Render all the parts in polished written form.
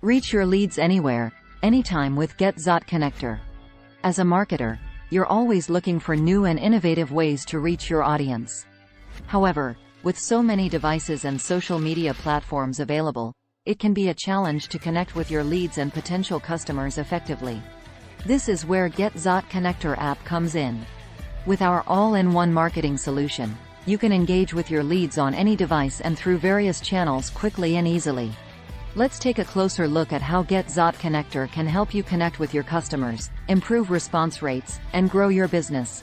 Reach your leads anywhere, anytime with GetZot Connector. As a marketer, you're always looking for new and innovative ways to reach your audience. However, with so many devices and social media platforms available, it can be a challenge to connect with your leads and potential customers effectively. This is where GetZot Connector app comes in. With our all-in-one marketing solution, you can engage with your leads on any device and through various channels quickly and easily. Let's take a closer look at how GetZot Connector can help you connect with your customers, improve response rates, and grow your business.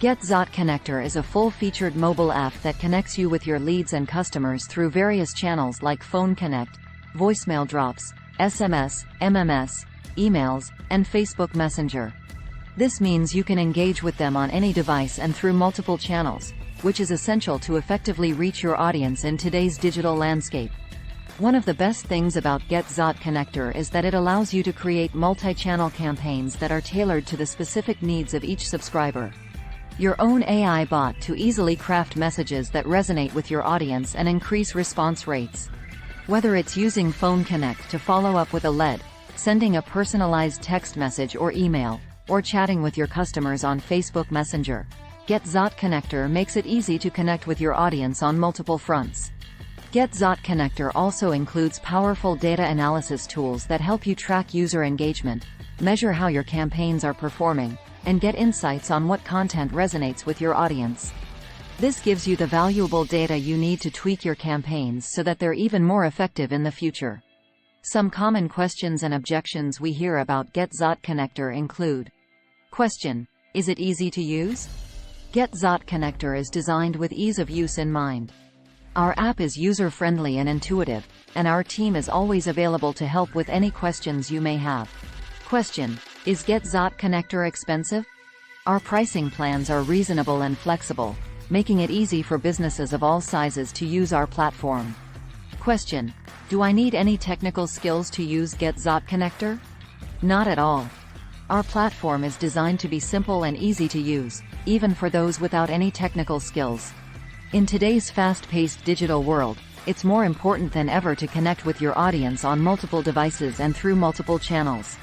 GetZot Connector is a full-featured mobile app that connects you with your leads and customers through various channels like Phone Connect, voicemail drops, SMS, MMS, emails, and Facebook Messenger. This means you can engage with them on any device and through multiple channels, which is essential to effectively reach your audience in today's digital landscape. One of the best things about GetZot Connector is that it allows you to create multi-channel campaigns that are tailored to the specific needs of each subscriber. Your own AI bot to easily craft messages that resonate with your audience and increase response rates. Whether it's using Phone Connect to follow up with a lead, sending a personalized text message or email, or chatting with your customers on Facebook Messenger, GetZot Connector makes it easy to connect with your audience on multiple fronts. GetZot Connector also includes powerful data analysis tools that help you track user engagement, measure how your campaigns are performing, and get insights on what content resonates with your audience. This gives you the valuable data you need to tweak your campaigns so that they're even more effective in the future. Some common questions and objections we hear about GetZot Connector include: Question: Is it easy to use? GetZot Connector is designed with ease of use in mind. Our app is user-friendly and intuitive, and our team is always available to help with any questions you may have. Question: Is GetZot Connector expensive? Our pricing plans are reasonable and flexible, making it easy for businesses of all sizes to use our platform. Question: Do I need any technical skills to use GetZot Connector? Not at all. Our platform is designed to be simple and easy to use, even for those without any technical skills. In today's fast-paced digital world, it's more important than ever to connect with your audience on multiple devices and through multiple channels.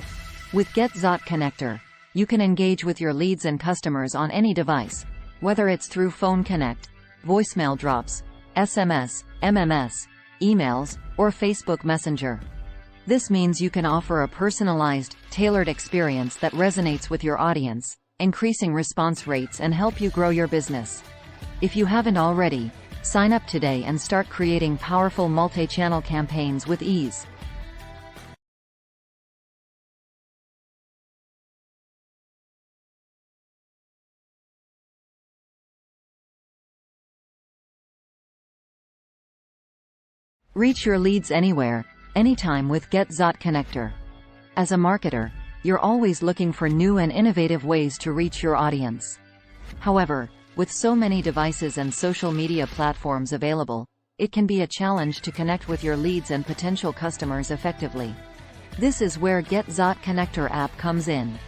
With GetZot Connector, you can engage with your leads and customers on any device, whether it's through Phone Connect, voicemail drops, SMS, MMS, emails, or Facebook Messenger. This means you can offer a personalized, tailored experience that resonates with your audience, increasing response rates and help you grow your business. If you haven't already, sign up today and start creating powerful multi-channel campaigns with ease. Reach your leads anywhere, anytime with GetZot Connector. As a marketer, you're always looking for new and innovative ways to reach your audience. However, with so many devices and social media platforms available, it can be a challenge to connect with your leads and potential customers effectively. This is where GetZot Connector app comes in.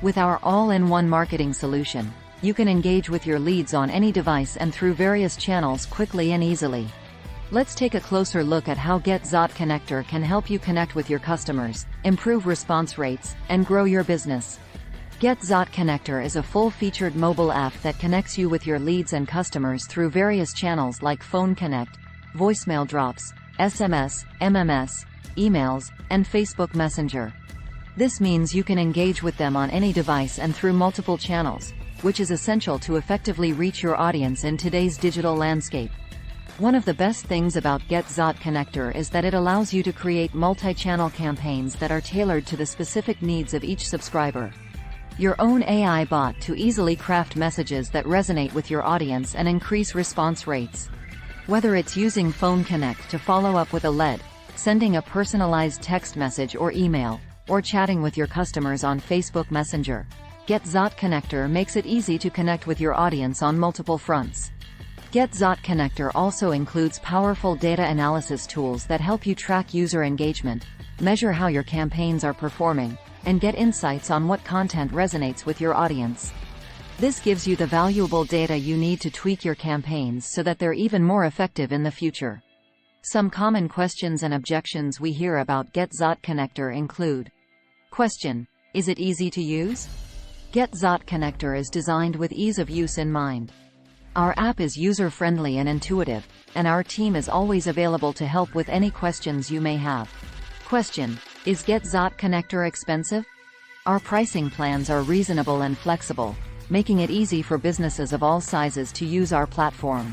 With our all-in-one marketing solution, you can engage with your leads on any device and through various channels quickly and easily. Let's take a closer look at how GetZot Connector can help you connect with your customers, improve response rates, and grow your business. GetZot Connector is a full-featured mobile app that connects you with your leads and customers through various channels like Phone Connect, voicemail drops, SMS, MMS, emails, and Facebook Messenger. This means you can engage with them on any device and through multiple channels, which is essential to effectively reach your audience in today's digital landscape. One of the best things about GetZot Connector is that it allows you to create multi-channel campaigns that are tailored to the specific needs of each subscriber. Your own AI bot to easily craft messages that resonate with your audience and increase response rates. Whether it's using Phone Connect to follow up with a lead, sending a personalized text message or email, or chatting with your customers on Facebook Messenger, GetZot Connector makes it easy to connect with your audience on multiple fronts. GetZot Connector also includes powerful data analysis tools that help you track user engagement, measure how your campaigns are performing, and get insights on what content resonates with your audience. This gives you the valuable data you need to tweak your campaigns so that they're even more effective in the future. Some common questions and objections we hear about GetZot connector include: Question: Is it easy to use? GetZot connector is designed with ease of use in mind. Our app is user-friendly and intuitive, and our team is always available to help with any questions you may have. Question: Is GetZot connector expensive? Our pricing plans are reasonable and flexible, making it easy for businesses of all sizes to use our platform.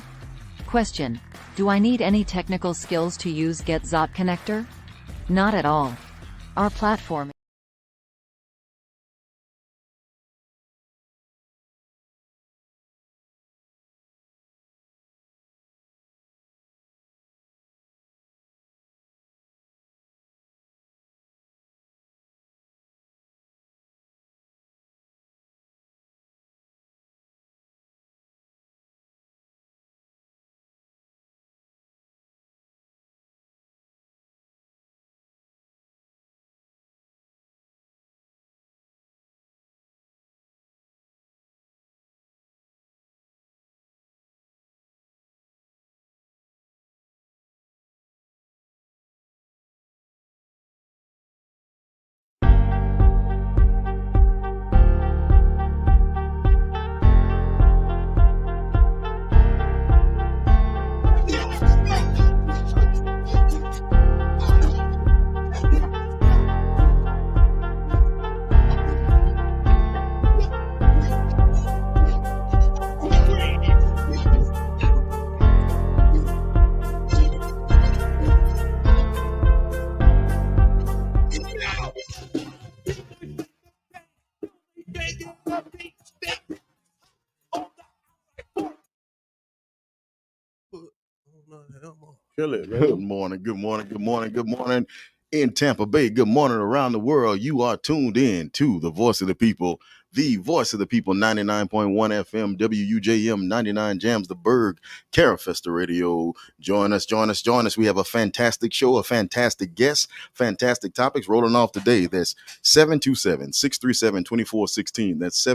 Question: Do I need any technical skills to use GetZot connector? Not at all. Our platform Kill it, man. Good morning, good morning, good morning, good morning in Tampa Bay. Good morning around the world. You are tuned in to the Voice of the People, 99.1 FM, WUJM 99 Jams the Berg, Carafesta Radio. Join us, join us, join us. We have a fantastic show, a fantastic guest, fantastic topics rolling off today. That's 727-637-2416. That's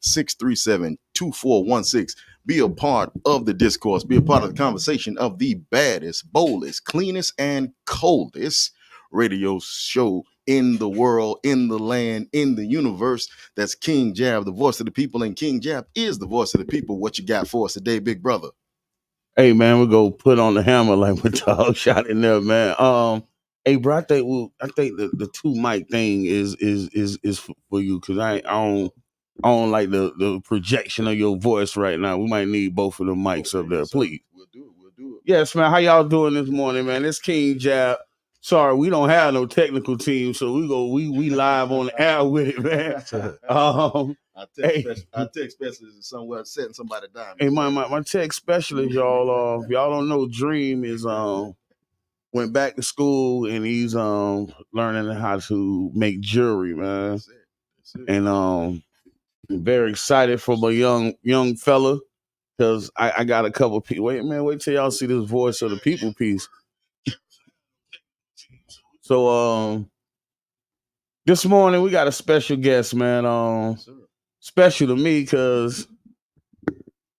727-637-2416. Be a part of the discourse. Be a part of the conversation of the baddest, boldest, cleanest, and coldest radio show in the world, in the land, in the universe. That's King Jab, the voice of the people. And King Jab is the voice of the people. What you got for us today, big brother? Hey man, we go put on the hammer like my dog shot in there, man. Hey bro, I think the two mic thing is for you because I don't like the projection of your voice right now. We might need both of the mics up there, please. We'll do it. We'll do it. Yes, man. How y'all doing this morning, man? It's King Jab. Sorry, we don't have no technical team, so we live on the air with it, man. Our tech specialist is somewhere setting somebody down. Hey, my tech specialist, y'all. If y'all don't know, Dream is went back to school and he's learning how to make jewelry, man. That's it. And very excited for my young fella because I got a couple people. Wait till y'all see this voice of the people piece. So this morning we got a special guest, man. Special to me because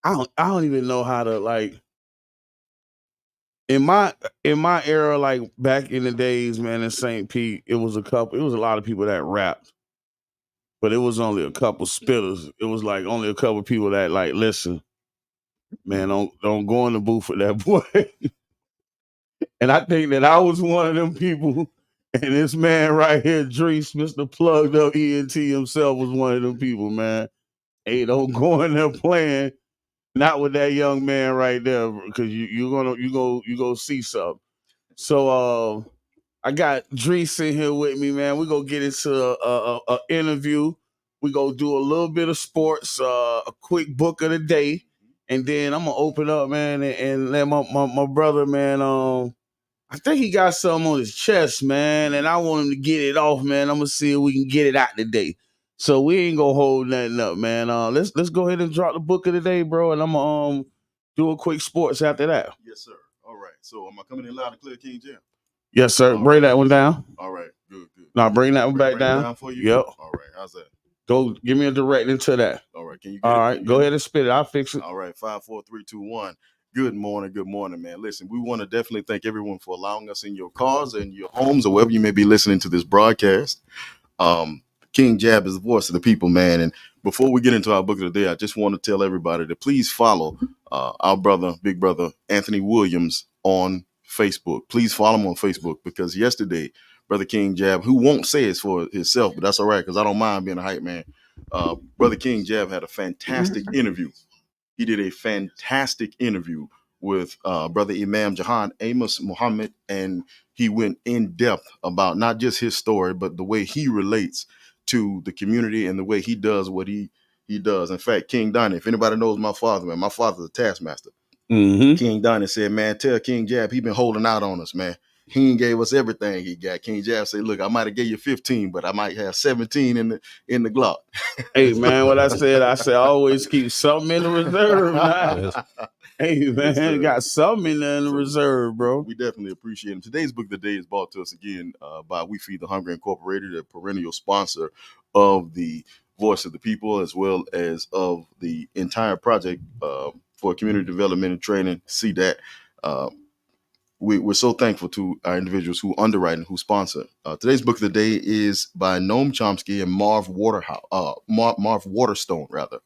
I don't even know how to like in my era, like back in the days, man, in St. Pete, it was a lot of people that rapped. But it was only a couple spitters. It was like only a couple people that like, listen, man, don't go in the booth with that boy. And I think that I was one of them people. And this man right here, Dreese, Mr. Plugged Up ENT himself, was one of them people, man. Hey, don't go in there playing, not with that young man right there, because you go see something. So I got Dreese in here with me, man. We're gonna get into a interview. We're gonna do a little bit of sports, a quick book of the day, and then I'm gonna open up, man, and let my brother, man, I think he got something on his chest, man, and I want him to get it off, man. I'm gonna see if we can get it out today. So we ain't gonna hold nothing up, man. Let's go ahead and drop the book of the day, bro, and I'm gonna do a quick sports after that. Yes, sir. All right. So am I coming in loud and clear, King Jam? Yes, sir. Bring that one down. All right. Good. Now bring that one back down. For you? Yep. All right. How's that? Go give me a direct into that. All right. Can you All right. Go ahead and spit it. I'll fix it. All right. 5, 4, 3, 2, 1. Good morning, man. Listen, we want to definitely thank everyone for allowing us in your cars and your homes or wherever you may be listening to this broadcast. King Jab is the voice of the people, man. And before we get into our book of the day, I just want to tell everybody to please follow our brother, big brother, Anthony Williams on Facebook. Please follow him on Facebook because yesterday, Brother King Jab, who won't say it for himself, but that's all right because I don't mind being a hype man. Brother King Jab had a fantastic interview. He did a fantastic interview with Brother Imam Jahan Amos Muhammad, and he went in depth about not just his story, but the way he relates to the community and the way he does what he does. In fact, King Donnie, if anybody knows my father, man, my father's a taskmaster. Mm-hmm. King Donnie said, man, tell King Jab he been holding out on us, man. He ain't gave us everything he got. King Jab said, look, I might have gave you 15, but I might have 17 in the Glock. Hey, man, what I said, always keep something in the reserve. Now. Hey, man, Yes, got something in there in the reserve, bro. We definitely appreciate him. Today's book of the day is brought to us again by We Feed the Hungry Incorporated, a perennial sponsor of the Voice of the People, as well as of the entire project for community development and training. See that. We're so thankful to our individuals who underwrite and who sponsor. Today's book of the day is by Noam Chomsky and Marv Waterstone, rather.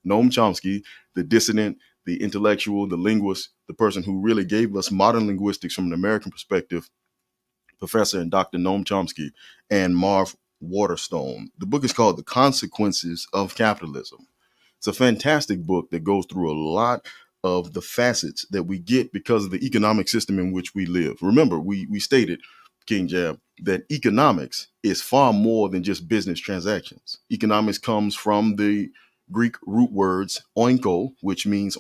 Noam Chomsky, the dissident, the intellectual, the linguist, the person who really gave us modern linguistics from an American perspective, Professor and Dr. Noam Chomsky, and Marv Waterstone. The book is called The Consequences of Capitalism. It's a fantastic book that goes through a lot of the facets that we get because of the economic system in which we live. Remember, we stated, King Jab, that economics is far more than just business transactions. Economics comes from the Greek root words oikos, which means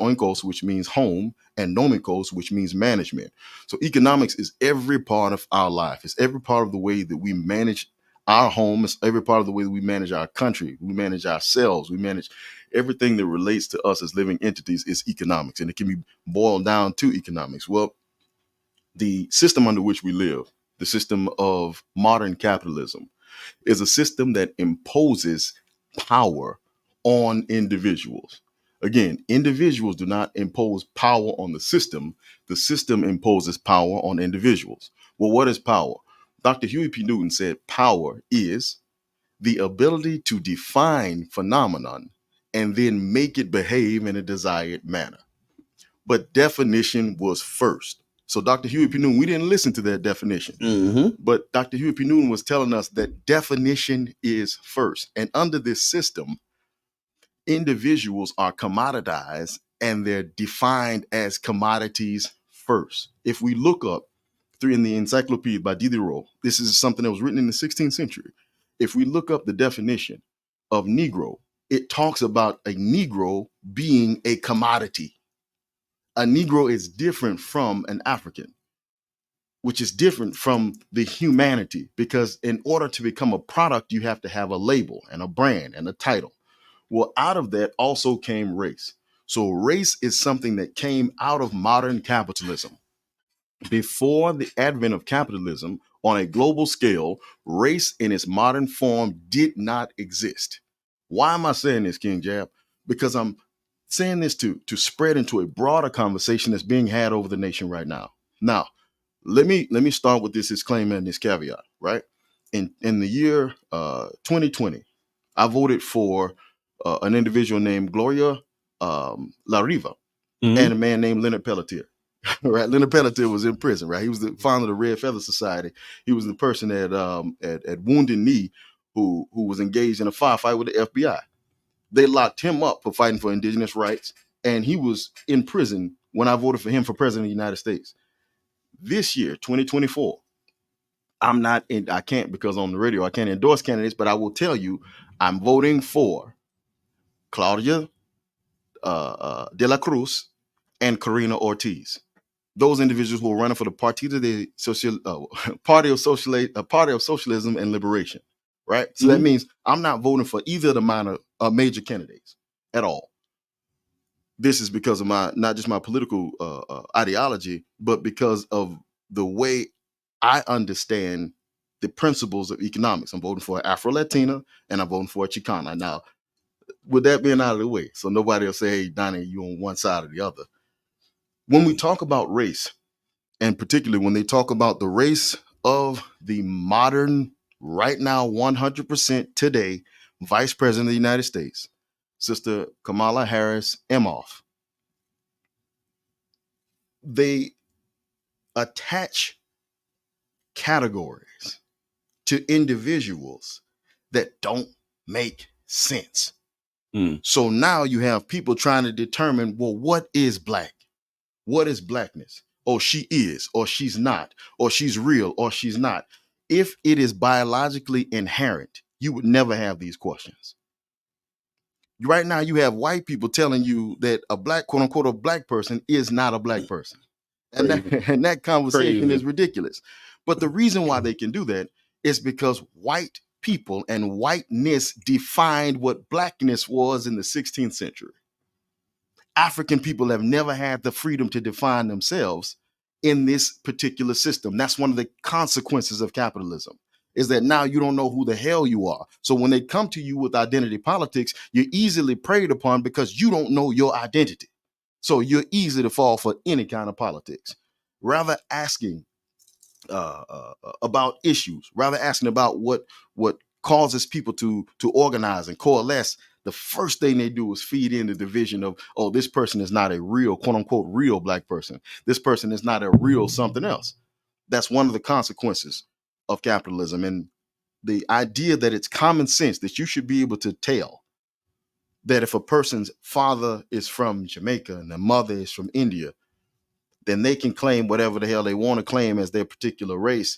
home, and nomikos, which means management. So economics is every part of our life. It's every part of the way that we manage our home. It's every part of the way that we manage our country. We manage ourselves. We manage everything that relates to us as living entities is economics, and it can be boiled down to economics. Well, the system under which we live, the system of modern capitalism, is a system that imposes power on individuals. Again, individuals do not impose power on the system. The system imposes power on individuals. Well, what is power? Dr. Huey P. Newton said power is the ability to define phenomenon and then make it behave in a desired manner. But definition was first. So Dr. Huey P. Newton, we didn't listen to that definition. Mm-hmm. But Dr. Huey P. Newton was telling us that definition is first. And under this system, individuals are commoditized and they're defined as commodities first. If we look up in the Encyclopedia by Diderot, this is something that was written in the 16th century. If we look up the definition of Negro, it talks about a Negro being a commodity. A Negro is different from an African, which is different from the humanity, because in order to become a product, you have to have a label and a brand and a title. Well, out of that also came race. So race is something that came out of modern capitalism. Before the advent of capitalism on a global scale, race in its modern form did not exist. Why am I saying this, King Jab? Because I'm saying this to spread into a broader conversation that's being had over the nation right now. Now, let me start with this disclaimer and this caveat, right? In the year 2020, I voted for an individual named Gloria La Riva and a man named Leonard Pelletier. Right, Leonard Pelletier was in prison. Right, he was the founder of the Red Feather Society. He was the person at Wounded Knee who was engaged in a firefight with the FBI. They locked him up for fighting for indigenous rights, and he was in prison when I voted for him for president of the United States. This year, 2024, I can't, because on the radio I can't endorse candidates, but I will tell you, I'm voting for Claudia de la Cruz and Corina Ortiz. Those individuals who are running for the Party of Socialism and Liberation, right? So that means I'm not voting for either of the major candidates at all. This is because of not just my political ideology, but because of the way I understand the principles of economics. I'm voting for an Afro-Latina and I'm voting for a Chicana. Now, with that being out of the way, so nobody will say, hey, Donnie, you on one side or the other. When we talk about race, and particularly when they talk about the race of the modern, right now, 100% today, Vice President of the United States, Sister Kamala Harris Emhoff, they attach categories to individuals that don't make sense. So now you have people trying to determine, well, what is black? What is blackness? Oh, she is, or she's not, or she's real, or she's not. If it is biologically inherent, you would never have these questions. Right now, you have white people telling you that a black, quote unquote, a black person is not a black person. And that conversation is ridiculous. But the reason why they can do that is because white people and whiteness defined what blackness was in the 16th century. African people have never had the freedom to define themselves in this particular system. That's one of the consequences of capitalism, is that now you don't know who the hell you are. So when they come to you with identity politics, you're easily preyed upon because you don't know your identity. So you're easy to fall for any kind of politics. Rather asking about issues, rather asking about what causes people to organize and coalesce, the first thing they do is feed in the division of, oh, this person is not a real, quote unquote, real black person. This person is not a real something else. That's one of the consequences of capitalism. And the idea that it's common sense that you should be able to tell that if a person's father is from Jamaica and the mother is from India, then they can claim whatever the hell they want to claim as their particular race,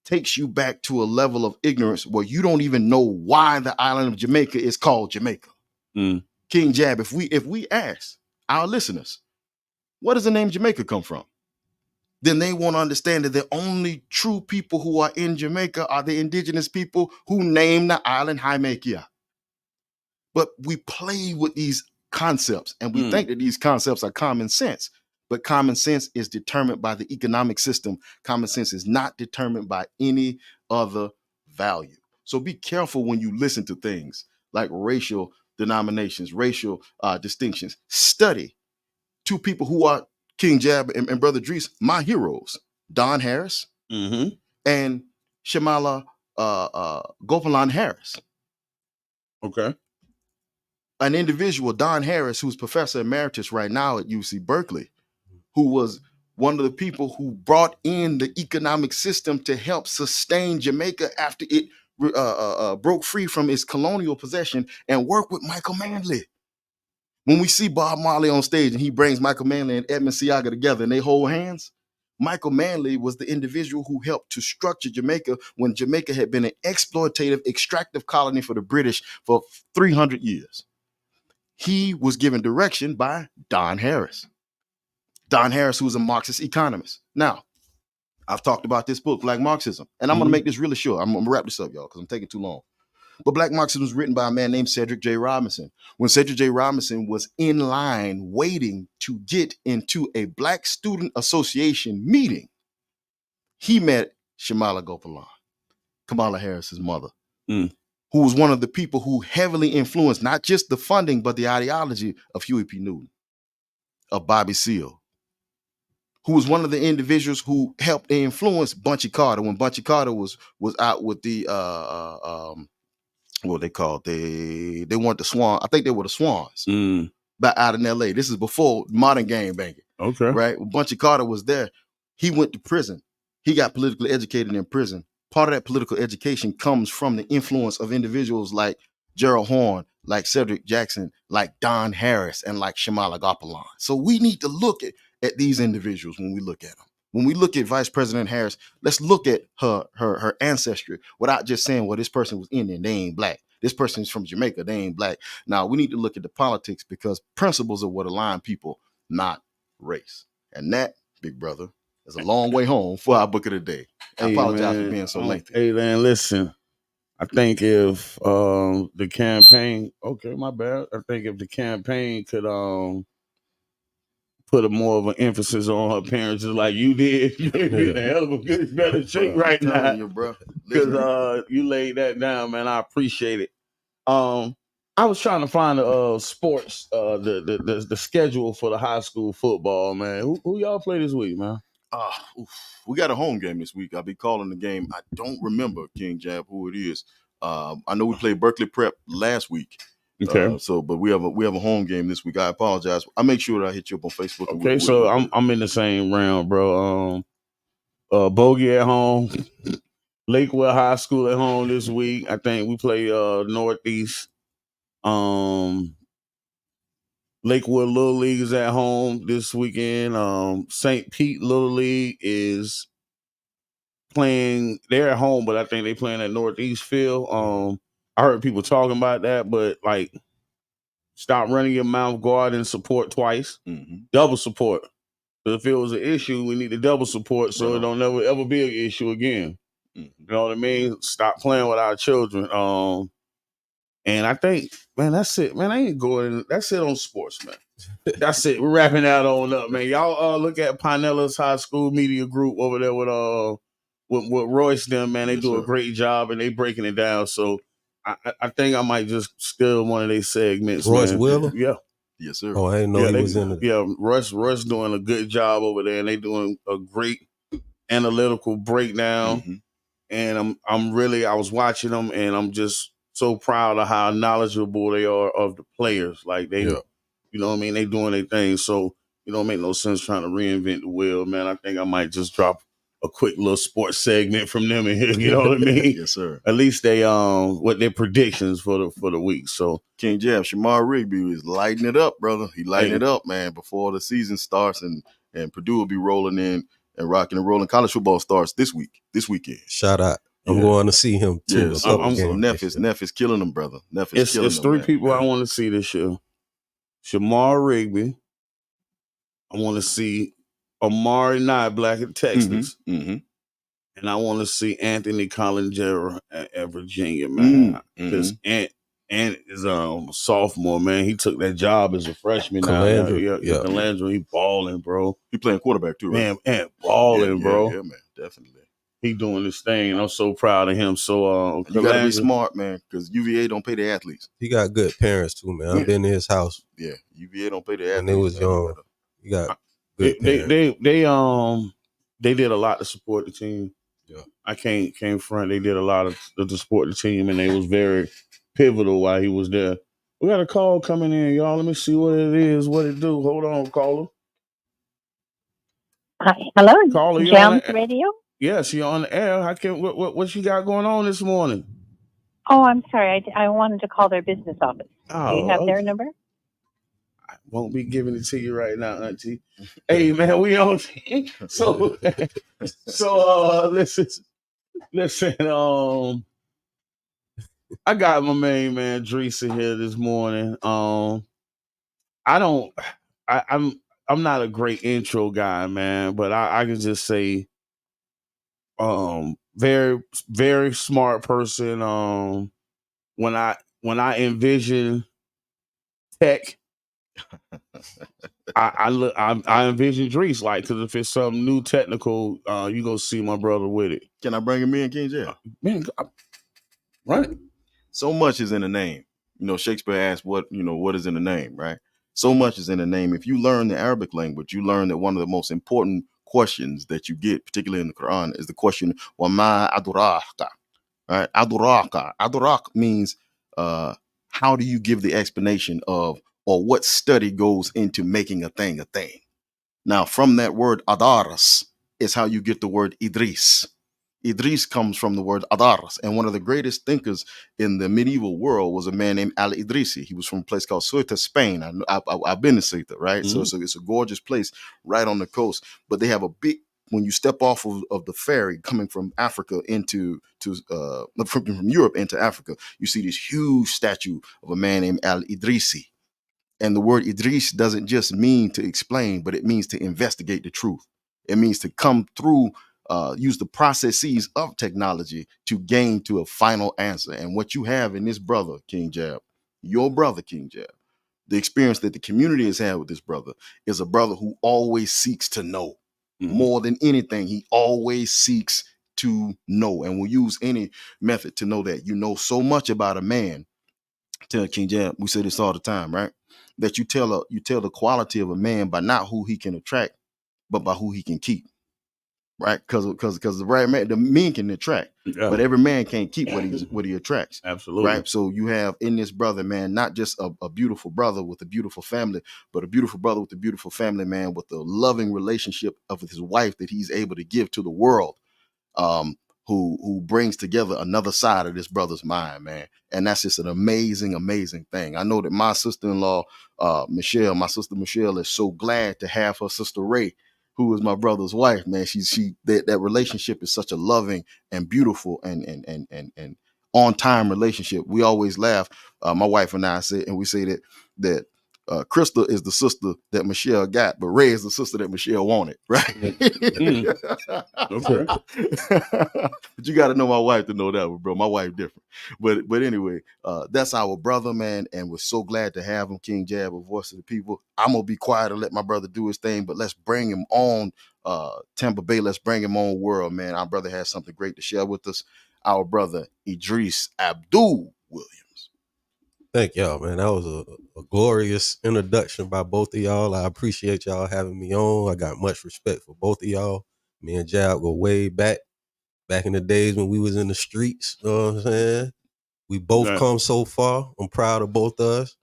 takes you back to a level of ignorance where you don't even know why the island of Jamaica is called Jamaica. King Jab, if we ask our listeners, where does the name Jamaica come from? Then they won't understand that the only true people who are in Jamaica are the indigenous people who named the island Jamaica. But we play with these concepts and we think that these concepts are common sense. But common sense is determined by the economic system. Common sense is not determined by any other value. So be careful when you listen to things like racial denominations, racial distinctions. Study two people who are, King Jab and Brother Dreese, my heroes, Don Harris and Shamala Gopalan Harris. Okay. An individual, Don Harris, who's professor emeritus right now at UC Berkeley, who was one of the people who brought in the economic system to help sustain Jamaica after it broke free from its colonial possession, and worked with Michael Manley. When we see Bob Marley on stage and he brings Michael Manley and Edmund Seaga together and they hold hands, Michael Manley was the individual who helped to structure Jamaica when Jamaica had been an exploitative, extractive colony for the British for 300 years. He was given direction by Don Harris. Don Harris, who was a Marxist economist. Now, I've talked about this book, Black Marxism, and I'm going to make this really short. I'm going to wrap this up, y'all, because I'm taking too long. But Black Marxism was written by a man named Cedric J. Robinson. When Cedric J. Robinson was in line waiting to get into a Black Student Association meeting, he met Shamala Gopalan, Kamala Harris's mother, who was one of the people who heavily influenced not just the funding, but the ideology of Huey P. Newton, of Bobby Seale, who was one of the individuals who helped influence Bunchy Carter when Bunchy Carter was out with the what they called, they weren't the Swan, I think they were the Swans, back out in LA. This is before modern gang banging. Okay. Right? When Bunchy Carter was there, he went to prison. He got politically educated in prison. Part of that political education comes from the influence of individuals like Gerald Horne, like Cedric Jackson, like Don Harris, and like Shamala Gopalan. So we need to look at these individuals when we look at them. When we look at Vice President Harris, let's look at her ancestry without just saying, well, this person was Indian, they ain't black. This person is from Jamaica, they ain't black. Now, we need to look at the politics because principles are what align people, not race. And that, big brother, is a long way home for our book of the day. I apologize for being so lengthy. Hey, man, listen. I think if the campaign, okay, my bad. I think if the campaign could put a more of an emphasis on her parents, just like you did, you'd be in a hell of a good, better shape right now. You, bro. Because you laid that down, man. I appreciate it. I was trying to find the sports, the schedule for the high school football, man. Who y'all play this week, man? We got a home game this week. I'll be calling the game. I don't remember, King Jab, who it is. I know we played Berkeley Prep last week. Okay. But we have a home game this week. I apologize. I make sure that I hit you up on Facebook. Okay, so I'm in the same round, bro. Bogey at home, Lakewood High School at home this week. I think we play Northeast. Lakewood Little League is at home this weekend. St. Pete Little League is playing. They're at home, but I think they're playing at Northeast Field. I heard people talking about that, but like, stop running your mouth. Go out and support twice. Mm-hmm. Double support. So if it was an issue, we need to double support so it don't never ever be an issue again. Mm-hmm. You know what I mean? Stop playing with our children. And I think, man, that's it. Man, I ain't going. That's it on sports, man. That's it. We're wrapping that on up, man. Y'all look at Pinellas High School Media Group over there with Royce them, man. They do a great job and they breaking it down. So I think I might just steal one of their segments. Royce man. Wheeler? Yeah. Yes, sir. Oh, I didn't know he was in it. Yeah, Russ doing a good job over there, and they doing a great analytical breakdown. Mm-hmm. And I was watching them, and I'm just so proud of how knowledgeable they are of the players. Like they, you know what I mean? They doing their thing. So it don't make no sense trying to reinvent the wheel, man. I think I might just drop a quick little sports segment from them in here. You know what I mean? Yes, sir. At least they what their predictions for the week. So King Jab, Shamar Rigby is lighting it up, brother. He lighting it up, man, before the season starts and Purdue will be rolling in and rocking and rolling. College football starts this weekend. Shout out. I'm going to see him too. Yeah, so Neff is killing him, brother. Neff is killing him. It's three people I want to see this year. Shamar Rigby. I want to see Amari Nye, Black at Texas. Mm-hmm. And I want to see Anthony Collingera at Virginia, man. Because Ant is a sophomore, man. He took that job as a freshman. Collingera, he balling, bro. He playing quarterback too, right? Man, Ant balling, bro. Yeah, man, definitely. He doing this thing, and I'm so proud of him. So you gotta be smart, man, because UVA don't pay the athletes. He got good parents too, man. I've been to his house. Yeah, UVA don't pay the athletes. And they was young. He got good parents. They did a lot to support the team. Yeah, I can't front. They did a lot to support the team, and they was very pivotal while he was there. We got a call coming in, y'all. Let me see what it is, what it do. Hold on, caller. Hi, hello, caller, Jams Radio. Yes, you're on the air. What you got going on this morning? Oh, I'm sorry. I wanted to call their business office. Do you have their number? I won't be giving it to you right now, Auntie. Hey, man, we on. So listen. I got my main man Dreese here this morning. I'm not a great intro guy, man, but I can just say, very, very smart person. When I envision tech, I envision Dreese, like, because if it's something new technical, you gonna see my brother with it. Can I bring him in, King Jab? Man, run it. So much is in the name. You know, Shakespeare asked what is in the name, right? So much is in the name. If you learn the Arabic language, you learn that one of the most important questions that you get, particularly in the Quran, is the question, وَمَا أَدْرَاكَ, right? Adraka. Adrak means how do you give the explanation of, or what study goes into making a thing a thing. Now, from that word adaras is how you get the word Idris. Idris comes from the word adaras, and one of the greatest thinkers in the medieval world was a man named Al-Idrisi. He was from a place called Ceuta, Spain. I've been to Ceuta, right? Mm-hmm. So it's a gorgeous place right on the coast, but they have a big, when you step off of the ferry coming from Africa from Europe into Africa, you see this huge statue of a man named Al-Idrisi. And the word Idris doesn't just mean to explain, but it means to investigate the truth. It means to come through, use the processes of technology to gain to a final answer. And what you have in this brother, King Jab, your brother, King Jab, the experience that the community has had with this brother is a brother who always seeks to know. Mm-hmm. More than anything, he always seeks to know and will use any method to know that. You know so much about a man tell King Jab, we say this all the time, right? That you tell the quality of a man by not who he can attract, but by who he can keep. Right, because the right man, the men can attract, but every man can't keep what he attracts. Absolutely. Right. So you have in this brother, man, not just a beautiful brother with a beautiful family, but a beautiful brother with a beautiful family, man, with a loving relationship of his wife that he's able to give to the world. Who brings together another side of this brother's mind, man. And that's just an amazing, amazing thing. I know that my sister-in-law, Michelle, my sister Michelle, is so glad to have her sister Ray, who is my brother's wife, man. That relationship is such a loving and beautiful and on time relationship. We always laugh. My wife and I say, and we say that Krista is the sister that Michelle got, but Ray is the sister that Michelle wanted, right? Okay. But you got to know my wife to know that one, bro. My wife different. But anyway, that's our brother, man, and we're so glad to have him, King Jab, a voice of the people. I'm going to be quiet and let my brother do his thing, but let's bring him on Tampa Bay. Let's bring him on world, man. Our brother has something great to share with us. Our brother, Dreese Abdul Williams. Thank y'all, man. That was a glorious introduction by both of y'all. I appreciate y'all having me on. I got much respect for both of y'all. Me and Jab go way back in the days when we was in the streets. You know what I'm saying? We both come so far. I'm proud of both of us.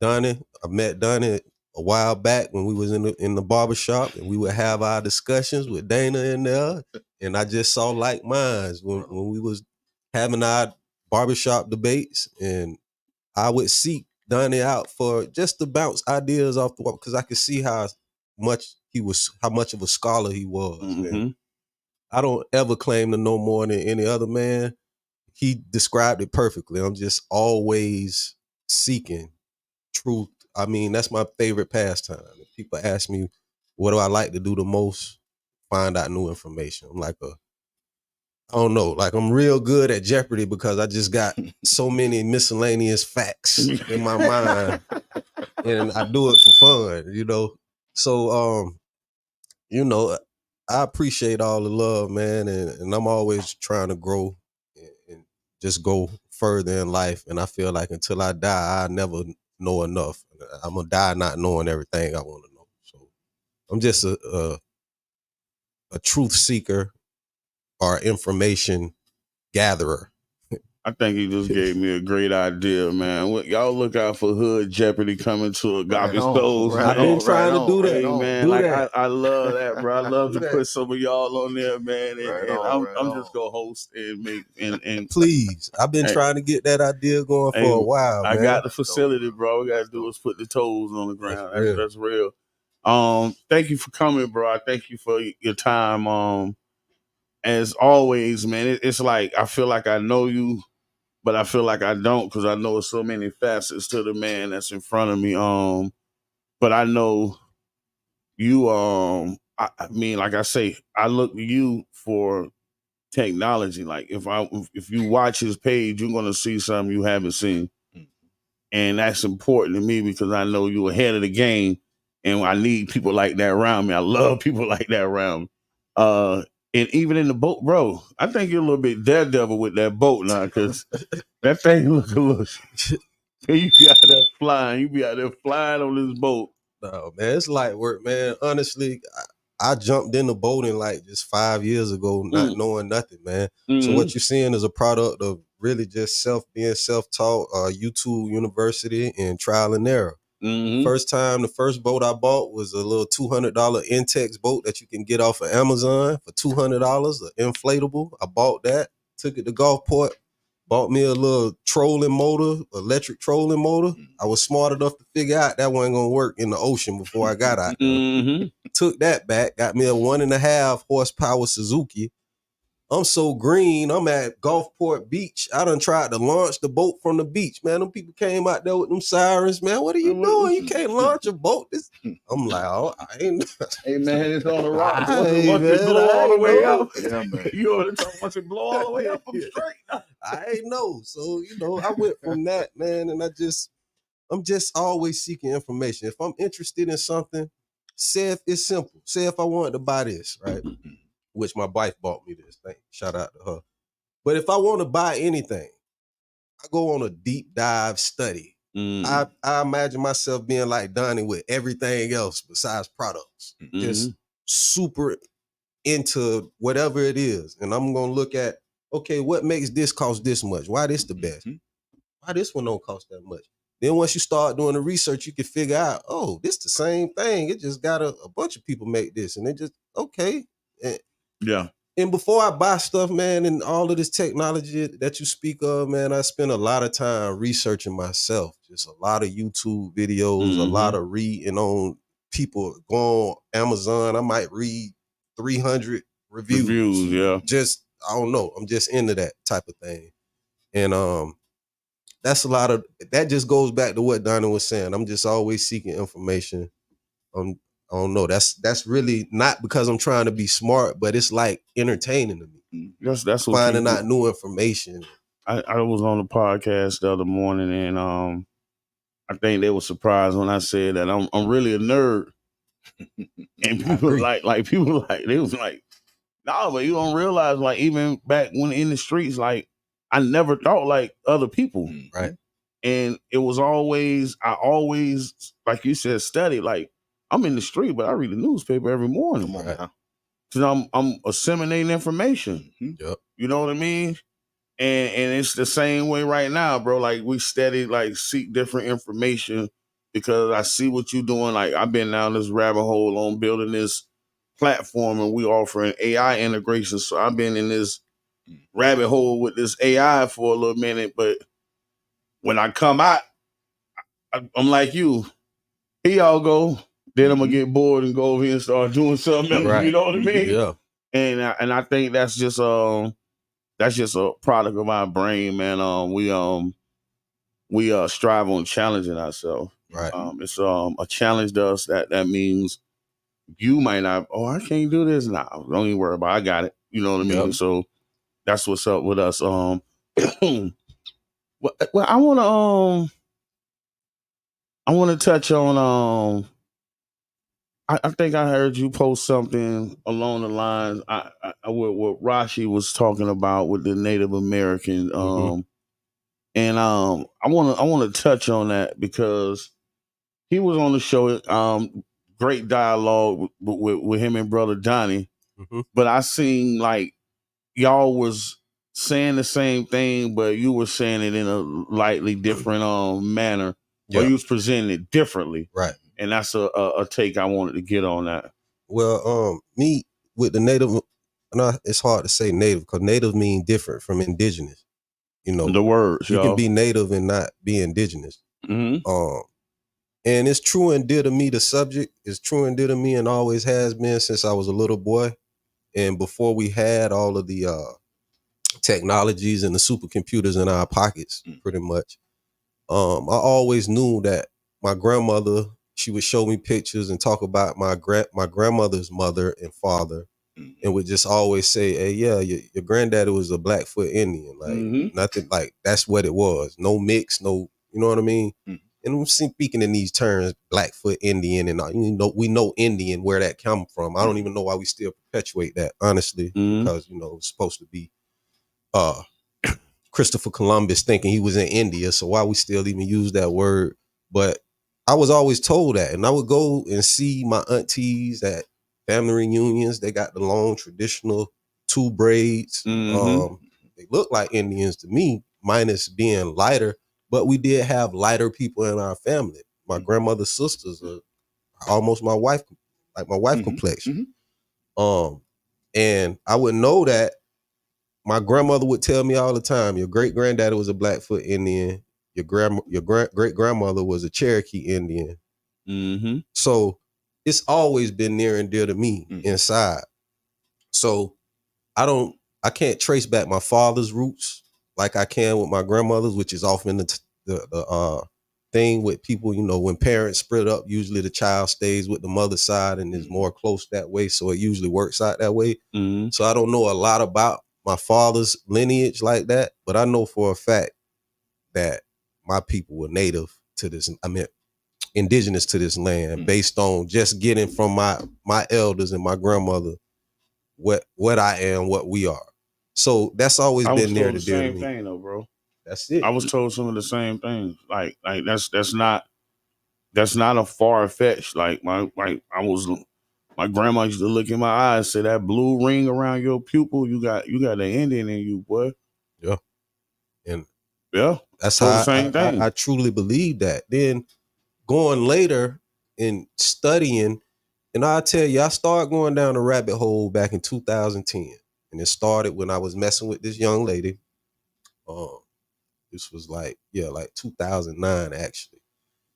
Donnie, I met Donnie a while back when we was in the barbershop, and we would have our discussions with Dana in there. And I just saw like minds when we was having our barbershop debates, and I would seek Donnie out for just to bounce ideas off the wall, because I could see how much of a scholar he was. And I don't ever claim to know more than any other man. He described it perfectly. I'm just always seeking truth. I mean, that's my favorite pastime. If people ask me, what do I like to do the most? Find out new information. I'm like I don't know, like I'm real good at Jeopardy because I just got so many miscellaneous facts in my mind, and I do it for fun, you know? So, you know, I appreciate all the love, man, and I'm always trying to grow and just go further in life. And I feel like until I die, I never know enough. I'm gonna die not knowing everything I want to know. So I'm just a truth seeker or information gatherer. I think he just gave me a great idea, man. Y'all look out for Hood Jeopardy coming to a garbage stove. I've been trying to do that, hey, man. I love that, bro. I love to put some of y'all on there, man. And I'm just gonna host and make and please. I've been trying to get that idea going for a while, man. I got the facility, bro. All we gotta do is put the toes on the ground. That's real. Thank you for coming, bro. I thank you for your time. As always, man, it's like I feel like I know you, but I feel like I don't, because I know so many facets to the man that's in front of me. But I know you. I mean, like I say, I look to you for technology. Like if you watch his page, you're gonna see something you haven't seen, and that's important to me because I know you're ahead of the game, and I need people like that around me. I love people like that around me. And even in the boat, bro, I think you're a little bit daredevil with that boat now, because that thing look a little. You be out there flying. You be out there flying on this boat. No, man, it's light work, man. Honestly, I jumped in the boating like just 5 years ago, not knowing nothing, man. So what you're seeing is a product of really just being self-taught, YouTube University, and trial and error. The first boat I bought was a little $200 Intex boat that you can get off of Amazon for $200, an inflatable. I bought that, took it to Gulfport, bought me a little trolling motor, electric trolling motor. I was smart enough to figure out that wasn't gonna work in the ocean before I got out there. Took that back, got me a 1.5 horsepower Suzuki. I'm so green. I'm at Gulfport Beach. I done tried to launch the boat from the beach. Man, them people came out there with them sirens. Man, what are you doing? You can't launch a boat. I'm like, oh, I ain't. Hey, man, it's on the rock. Once it blow all the way up. Yeah, man. You ought to talk once it blow all the way up, I'm straight. I ain't know. So, I went from that, man, and I'm just always seeking information. If I'm interested in something, say if it's simple. Say if I wanted to buy this, right? Which my wife bought me this thing. Shout out to her. But if I want to buy anything, go on a deep dive study. I imagine myself being like Donnie with everything else besides products. Just super into whatever it is. And I'm going to look at, okay, what makes this cost this much? Why this the best? Why this one don't cost that much? Then once you start doing the research, you can figure out, oh, this the same thing. It just got a bunch of people make this. And they just, okay. Yeah. And before I buy stuff, man, and all of this technology that you speak of, man, I spend a lot of time researching myself. Just a lot of YouTube videos, a lot of reading on people. Go on Amazon, I might read 300 reviews. Yeah. Just, I don't know. I'm just into that type of thing. And that's a lot of, that just goes back to what Donnie was saying. I'm just always seeking information. I don't know. That's really not because I'm trying to be smart, but it's like entertaining to me. That's what finding out new information. I was on the podcast the other morning, and I think they were surprised when I said that I'm really a nerd. And people they was like, nah, but you don't realize, like, even back when in the streets, like, I never thought like other people. Right. And it was always, I always, like you said, study. Like, I'm in the street, but I read the newspaper every morning. Come on now. So I'm assimilating information. Yep. You know what I mean? And it's the same way right now, bro. Like, we steady, like, seek different information because I see what you're doing. Like, I've been down this rabbit hole on building this platform, and we offering AI integration. So I've been in this rabbit hole with this AI for a little minute, but when I come out, I'm like you. Here y'all go. Then I'm gonna get bored and go over here and start doing something else. Right. You know what I mean? Yeah. And I think that's just a product of our brain, man. We strive on challenging ourselves. Right. It's a challenge to us that means you might not. Oh, I can't do this. Nah, don't even worry about it. I got it. You know what I mean? Yep. So that's what's up with us. Well, I want to touch on I think I heard you post something along the lines what Rashi was talking about with the Native American and I want to touch on that because he was on the show, great dialogue with him and brother Donnie, but I seen like y'all was saying the same thing, but you were saying it in a lightly different manner, or you was presenting it differently, right? And that's a take I wanted to get on that. Well, me with the Native, it's hard to say Native because Native mean different from indigenous. You know, the words you can be Native and not be indigenous. And it's true and dear to me. The subject is true and dear to me, and always has been since I was a little boy, and before we had all of the technologies and the supercomputers in our pockets, pretty much. I always knew that my grandmother, she would show me pictures and talk about my grandmother's mother and father, and would just always say, "Hey, yeah, your granddaddy was a Blackfoot Indian, like nothing, like that's what it was. No mix, no, you know what I mean." And I'm speaking in these terms, Blackfoot Indian, and we know Indian where that come from. I don't even know why we still perpetuate that, honestly, because it's supposed to be Christopher Columbus thinking he was in India, so why we still even use that word? But I was always told that, and I would go and see my aunties at family reunions. They got the long traditional 2 braids. They look like Indians to me, minus being lighter, but we did have lighter people in our family. My grandmother's sisters are almost my wife, like my wife complexion. And I would know that. My grandmother would tell me all the time, your great granddaddy was a Blackfoot Indian. Your great grandmother was a Cherokee Indian. So it's always been near and dear to me inside. So I can't trace back my father's roots like I can with my grandmother's, which is often the thing with people, when parents split up, usually the child stays with the mother's side and is more close that way. So it usually works out that way. So I don't know a lot about my father's lineage like that, but I know for a fact that my people were native to this, indigenous to this land, based on just getting from my elders and my grandmother what I am, what we are. So that's always been near to dear to me. Same thing though, bro. That's it. I was told some of the same things. Like that's not a far fetched. Like my grandma used to look in my eyes, say that blue ring around your pupil, you got an Indian in you, boy. Yeah. And yeah, that's told how the same thing. I truly believe that. Then going later and studying, and I tell you, I started going down the rabbit hole back in 2010. And it started when I was messing with this young lady. This was like 2009 actually.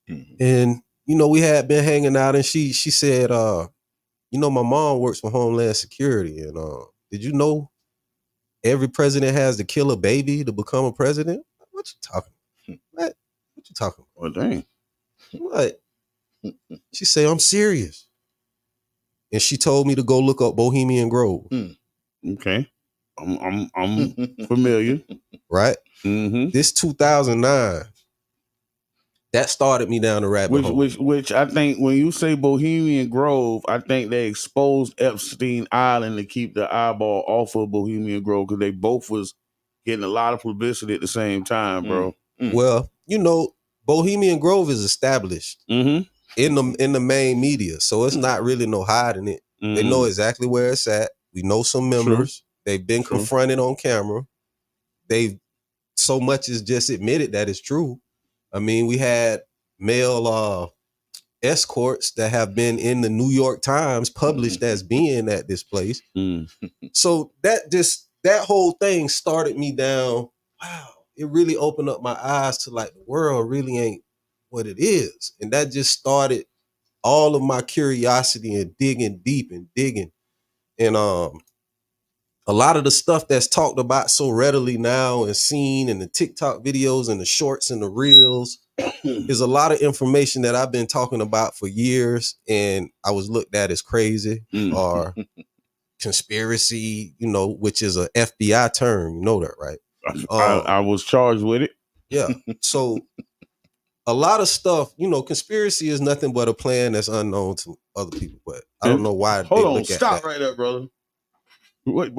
Mm-hmm. And we had been hanging out, and she said, my mom works for Homeland Security, and did you know every president has to kill a baby to become a president? What you talking about? What you talking about? Well, dang. What? She said, I'm serious. And she told me to go look up Bohemian Grove. Okay. I'm familiar. Right? Mm-hmm. This 2009. That started me down the rabbit hole. Which I think when you say Bohemian Grove, I think they exposed Epstein Island to keep the eyeball off of Bohemian Grove because they both was getting a lot of publicity at the same time, bro. Well, Bohemian Grove is established in the main media, so it's not really no hiding it. They know exactly where it's at. We know some members. True. They've been confronted on camera. They've so much as just admitted that it's true. I mean, we had male escorts that have been in the New York Times published as being at this place. So that whole thing started me down. Wow, it really opened up my eyes to like the world really ain't what it is. And that just started all of my curiosity and digging deep and digging. And a lot of the stuff that's talked about so readily now and seen in the TikTok videos and the shorts and the reels is a lot of information that I've been talking about for years, and I was looked at as crazy or conspiracy, which is a FBI term. You know that, right? I was charged with it. Yeah. So a lot of stuff, conspiracy is nothing but a plan that's unknown to other people. But I don't know why. Hold on, stop right there, brother. Wait,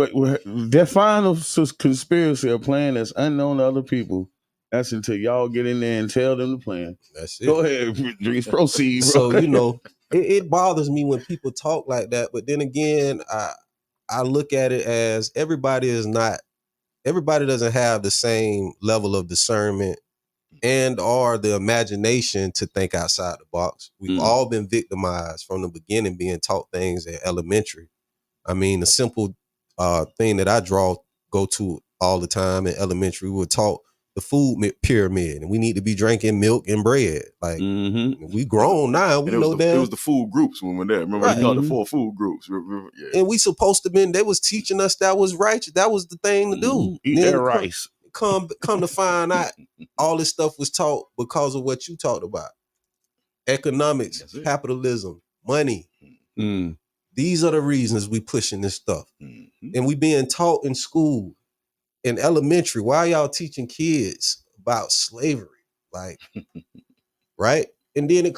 define a conspiracy, a plan that's unknown to other people. That's until y'all get in there and tell them the plan. That's it. Go ahead, Dreese, proceed, bro. So, it bothers me when people talk like that. But then again, I look at it as everybody doesn't have the same level of discernment and or the imagination to think outside the box. We've all been victimized from the beginning, being taught things in elementary. I mean, the simple thing that I go to all the time in elementary, we were taught the food pyramid, and we need to be drinking milk and bread. Like we grown now, we know that. It was the food groups when we were there. Remember, right. They called the 4 food groups. Yeah. And we supposed to been. They was teaching us that was righteous. That was the thing to do. Eat that rice. Come to find out, all this stuff was taught because of what you talked about: economics, capitalism, money. These are the reasons we pushing this stuff, and we being taught in school. In elementary, why y'all teaching kids about slavery? Like, right? And then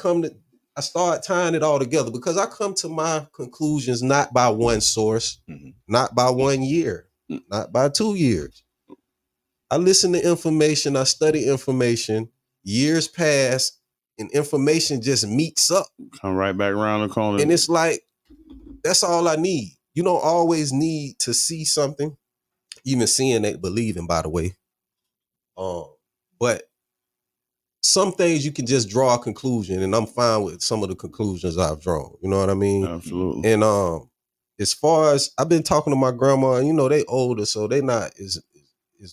I start tying it all together because I come to my conclusions not by one source, not by 1 year, not by 2 years. I listen to information, I study information, years pass, and information just meets up. Come right back around the corner. And it's like, that's all I need. You don't always need to see something. Even seeing ain't believing, by the way. But some things you can just draw a conclusion, and I'm fine with some of the conclusions I've drawn. You know what I mean? Absolutely. And as far as I've been talking to my grandma, they older, so they not as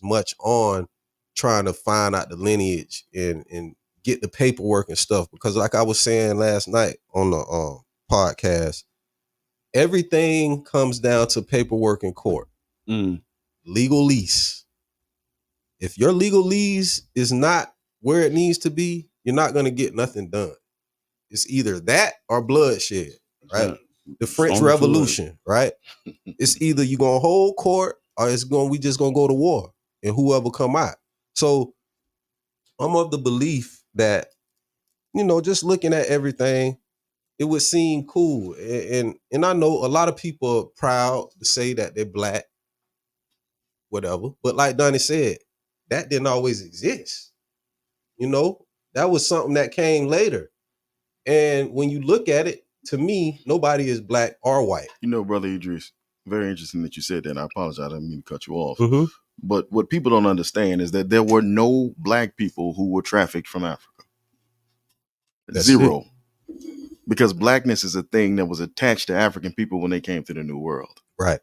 much on trying to find out the lineage and get the paperwork and stuff. Because like I was saying last night on the podcast, everything comes down to paperwork in court. Legal lease. If your legal lease is not where it needs to be, you're not going to get nothing done. It's either that or bloodshed, right? The French Revolution, right? It's either you're going to hold court or we just going to go to war and whoever come out. So I'm of the belief that, just looking at everything, it would seem cool. And I know a lot of people are proud to say that they're Black, whatever. But like Donnie said, that didn't always exist. You know, that was something that came later. And when you look at it, to me, nobody is black or white. You know, Brother Idris, very interesting that you said that. And I apologize, I didn't mean to cut you off. Mm-hmm. But what people don't understand is that there were no black people who were trafficked from Africa. That's Zero. Because blackness is a thing that was attached to African people when they came to the New World. Right.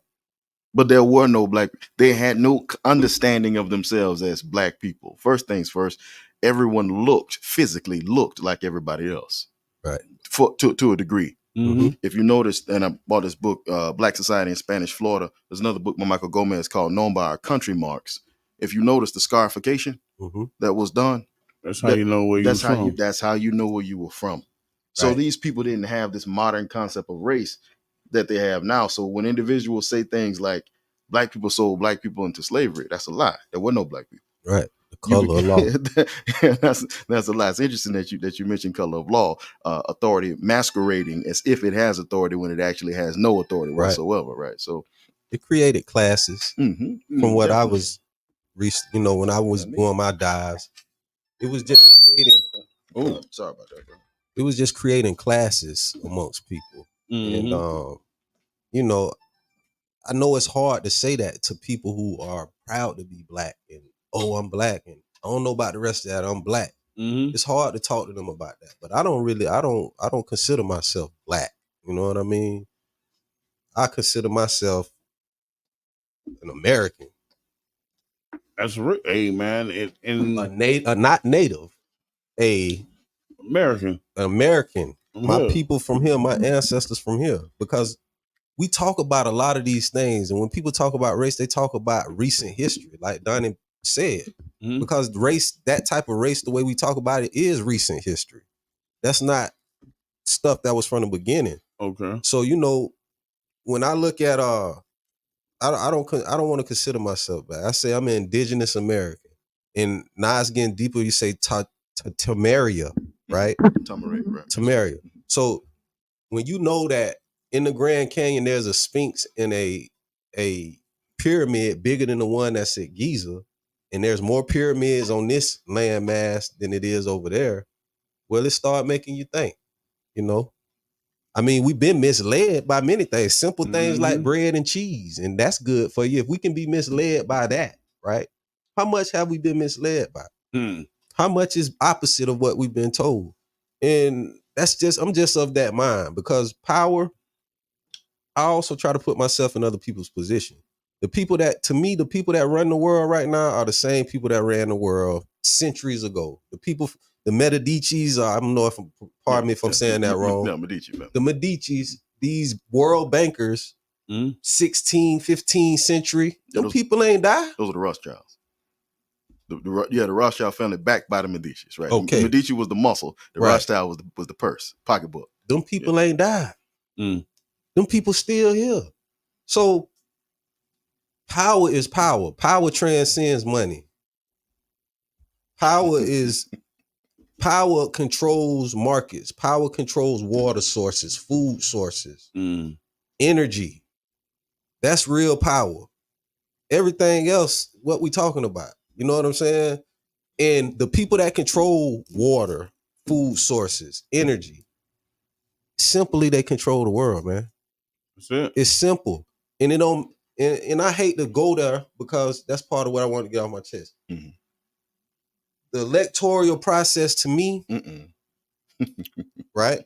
But there were no black, they had no understanding of themselves as black people. First things first, everyone physically looked like everybody else. Right. To a degree. Mm-hmm. If you notice, and I bought this book, Black Society in Spanish Florida. There's another book by Michael Gomez called Known by Our Country Marks. If you notice the scarification that was done, that's how you know where you're from. That's how you know where you were from. So these people didn't have this modern concept of race that they have now. So when individuals say things like black people sold black people into slavery, that's a lie. There were no black people. Right. The color of law. That's a lie. It's interesting that you mentioned color of law, authority masquerading as if it has authority when it actually has no authority whatsoever. Right. So it created classes. From what I was, when I was doing my dives, it was just creating. Oh, sorry about that, bro. It was just creating classes amongst people, and I know it's hard to say that to people who are proud to be black and I'm black and I don't know about the rest of that. I'm black. It's hard to talk to them about that, but I don't consider myself black. You know what I mean? I consider myself an American. That's right. Hey, man, not native, American. My people from here, my ancestors from here, because we talk about a lot of these things, and when people talk about race, they talk about recent history, like Donnie said, because race, that type of race, the way we talk about it is recent history. That's not stuff that was from the beginning. Okay. So when I look at I don't want to consider myself black. I say I'm an indigenous American, and now it's getting deeper. You say Tamaria, right? Tamaria. So when you know that in the Grand Canyon there's a Sphinx and a pyramid bigger than the one that's at Giza, and there's more pyramids on this landmass than it is over there, well, it start making you think, I mean, we've been misled by many things, simple things like bread and cheese, and that's good for you. If we can be misled by that, right? How much have we been misled by? How much is opposite of what we've been told? And I'm just of that mind, because power, I also try to put myself in other people's position. The people that run the world right now are the same people that ran the world centuries ago. The Medicis, I don't know pardon me if I'm saying that wrong. No, Medici, man. The Medicis, these world bankers, 16th, 15th century, those people ain't die. Those are the Rothschilds. The Rothschild family backed by the Medicis, right? Okay. The Medici was the muscle. The Rothschild was the purse, pocketbook. Them people ain't died. Them people still here. So power is power. Power transcends money. Power controls markets. Power controls water sources, food sources, energy. That's real power. Everything else, what we talking about? You know what I'm saying? And the people that control water, food sources, energy, simply they control the world, man. That's it. It's simple. And it don't. And I hate to go there because that's part of what I want to get off my chest. The electoral process to me, right?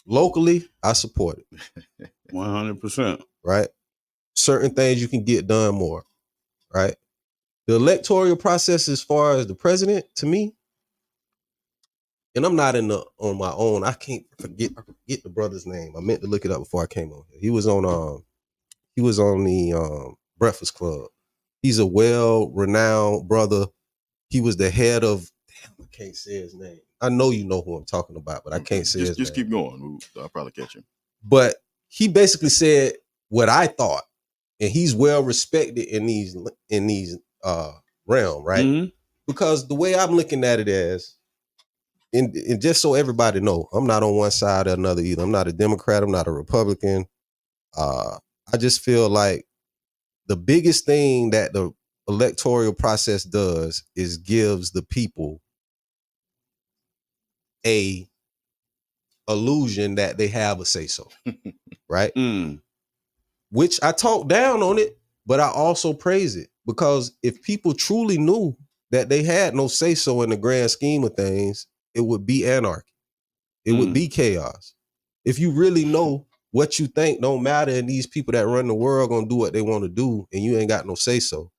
Locally, I support it. 100%. Right? Certain things you can get done more, right? The electoral process as far as the president, to me, and I'm not on my own. I forget the brother's name. I meant to look it up before I came on here. He was on the Breakfast Club. He's a well-renowned brother. He was the head of, I can't say his name. I know you know who I'm talking about, but I can't say his name. Just keep going. I'll probably catch him. But he basically said what I thought, and he's well respected in these realm, right? Because the way I'm looking at it as, and just so everybody know, I'm not on one side or another either. I'm not a Democrat. I'm not a Republican. I just feel like the biggest thing that the electoral process does is gives the people a illusion that they have a say-so, right? Which I talk down on it, but I also praise it, because if people truly knew that they had no say-so in the grand scheme of things, it would be anarchy. It would be chaos. If you really know what you think don't matter, and these people that run the world gonna do what they want to do, and you ain't got no say-so,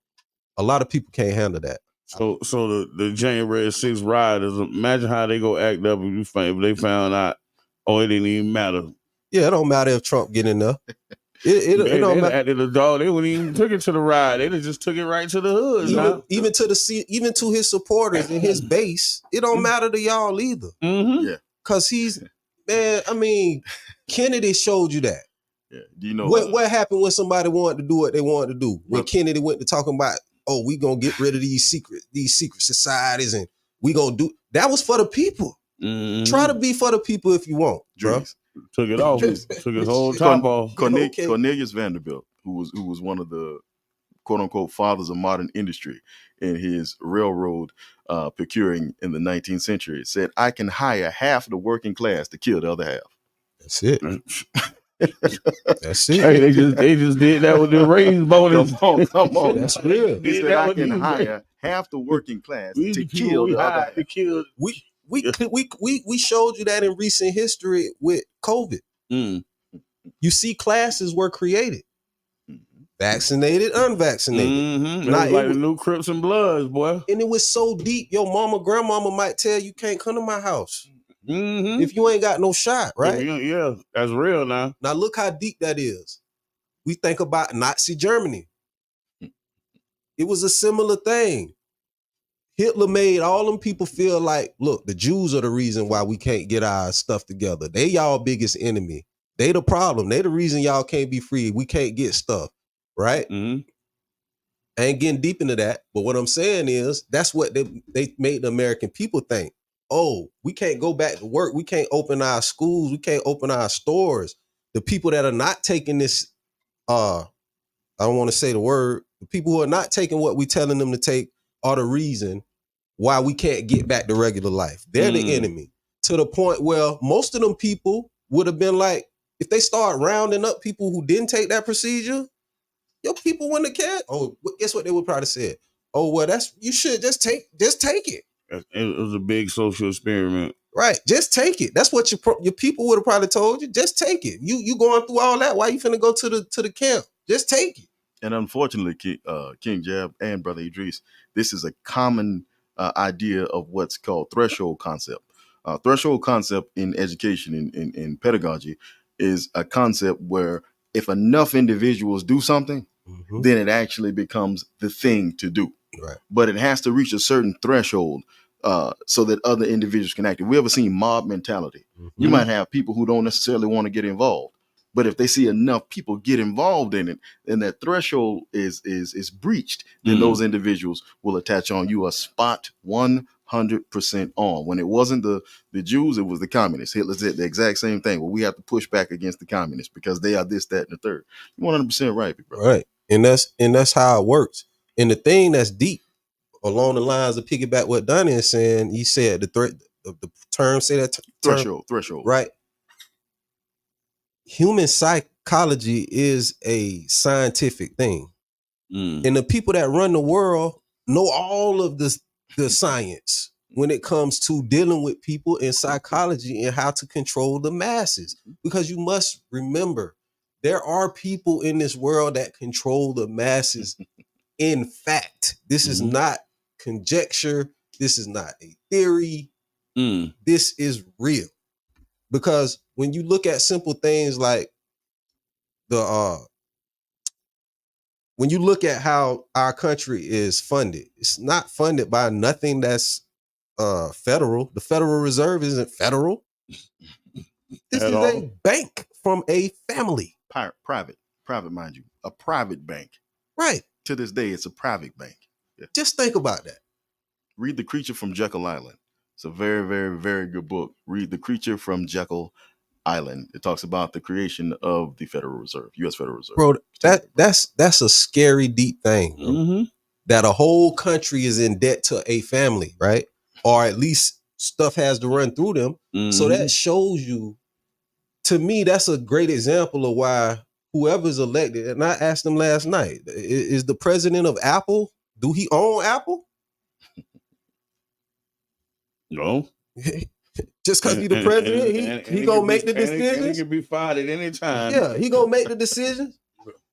a lot of people can't handle that. So the January 6th rioters, imagine how they go act up if they found out, oh, it didn't even matter. Yeah, it don't matter if Trump get in there. It don't matter. Acted a dog. They wouldn't even took it to the riot. They just took it right to the hood. Even to his supporters and his base, it don't matter to y'all either. Yeah, because he's, man. I mean, Kennedy showed you that. Yeah. Do you know what happened when somebody wanted to do what they wanted to do? When Kennedy went to talking about, oh, we gonna get rid of these secret societies, and we gonna do that was for the people. Try to be for the people if you want, Dreese. Took it off. Took his whole top off. Cornelius Vanderbilt, who was one of the quote unquote fathers of modern industry in his railroad procuring in the 19th century, said, "I can hire half the working class to kill the other half." That's it. That's it. Hey, they just did that with the raise bonus. Come on. That's real. He said, "I can hire half the working class to kill the other half." We showed you that in recent history with COVID. You see, classes were created. Vaccinated, unvaccinated. Not like the new Crips and Bloods, boy. And it was so deep, your mama, grandmama might tell you can't come to my house if you ain't got no shot, right? Yeah, that's real now. Now look how deep that is. We think about Nazi Germany. It was a similar thing. Hitler made all them people feel like, look, the Jews are the reason why we can't get our stuff together. They y'all biggest enemy. They the problem. They the reason y'all can't be free. We can't get stuff, right? I ain't getting deep into that, but what I'm saying is that's what they made the American people think. Oh, we can't go back to work. We can't open our schools. We can't open our stores. The people that are not taking this, I don't want to say the word, the people who are not taking what we telling them to take are the reason why we can't get back to regular life. They're the enemy, to the point where most of them people would have been like, if they start rounding up people who didn't take that procedure, your people wouldn't have cared. Oh, guess what they would probably say? Oh, well, you should just take it. It was a big social experiment. Right. Just take it. That's what your people would have probably told you. Just take it. You going through all that. Why you finna go to the camp? Just take it. And unfortunately, King Jab and Brother Idris, this is a common idea of what's called threshold concept. Threshold concept in education, in pedagogy, is a concept where if enough individuals do something, then it actually becomes the thing to do. Right. But it has to reach a certain threshold so that other individuals can act. If we ever seen mob mentality, you might have people who don't necessarily want to get involved. But if they see enough people get involved in it, and that threshold is breached, then those individuals will attach on. You are spot 100% on. When it wasn't the Jews, it was the communists. Hitler said the exact same thing. Well, we have to push back against the communists because they are this, that, and the third. You're 100% right, bro. Right. And that's how it works. And the thing that's deep along the lines of piggyback what Donnie is saying, he said the term, say that term, threshold. Right. Human psychology is a scientific thing. And the people that run the world know all of the science when it comes to dealing with people in psychology and how to control the masses. Because you must remember, there are people in this world that control the masses. In fact, this is not conjecture. This is not a theory. This is real. Because when you look at simple things like when you look at how our country is funded, it's not funded by nothing that's federal. The Federal Reserve isn't federal. This is a bank from a family. Private, mind you, a private bank. Right. To this day, it's a private bank. Yeah. Just think about that. Read The Creature from Jekyll Island. It's a very, very, very good book. Read The Creature from Jekyll Island. It talks about the creation of the Federal Reserve, U.S. Federal Reserve. Bro, that's a scary, deep thing. Bro. that a whole country is in debt to a family, right? Or at least stuff has to run through them. So that shows you, to me, that's a great example of why whoever's elected, and I asked him last night, is the president of Apple, do he own Apple? No. Just because he's the president, he gonna make the decisions. And he can be fired at any time. Yeah, he gonna make the decisions.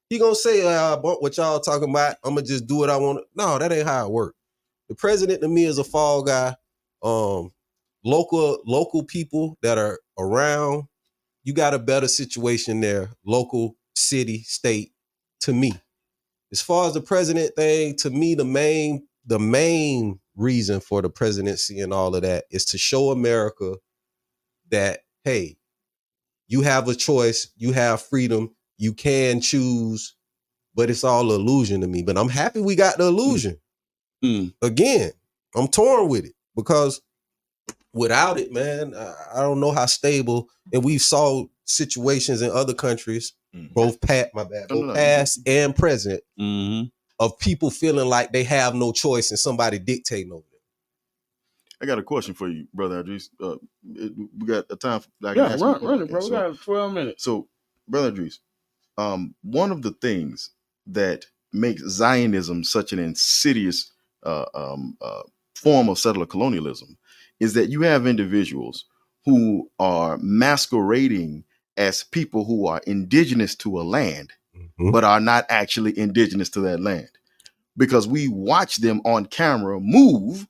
He gonna say, what y'all talking about, I'm gonna just do what I want. No, that ain't how it works. The president to me is a fall guy. Local people that are around, you got a better situation there, local, city, state, to me. As far as the president thing, to me, the main reason for the presidency and all of that is to show America that, hey, you have a choice, you have freedom, you can choose, but it's all illusion to me. But I'm happy we got the illusion. Again, I'm torn with it because without it, man, I don't know how stable, and we've saw situations in other countries, both past and present, of people feeling like they have no choice and somebody dictating over them. I got a question for you, Brother Dreese. We got a time. Run it, bro. We got 12 minutes. So, Brother Dreese, one of the things that makes Zionism such an insidious form of settler colonialism is that you have individuals who are masquerading as people who are indigenous to a land, but are not actually indigenous to that land. Because we watch them on camera move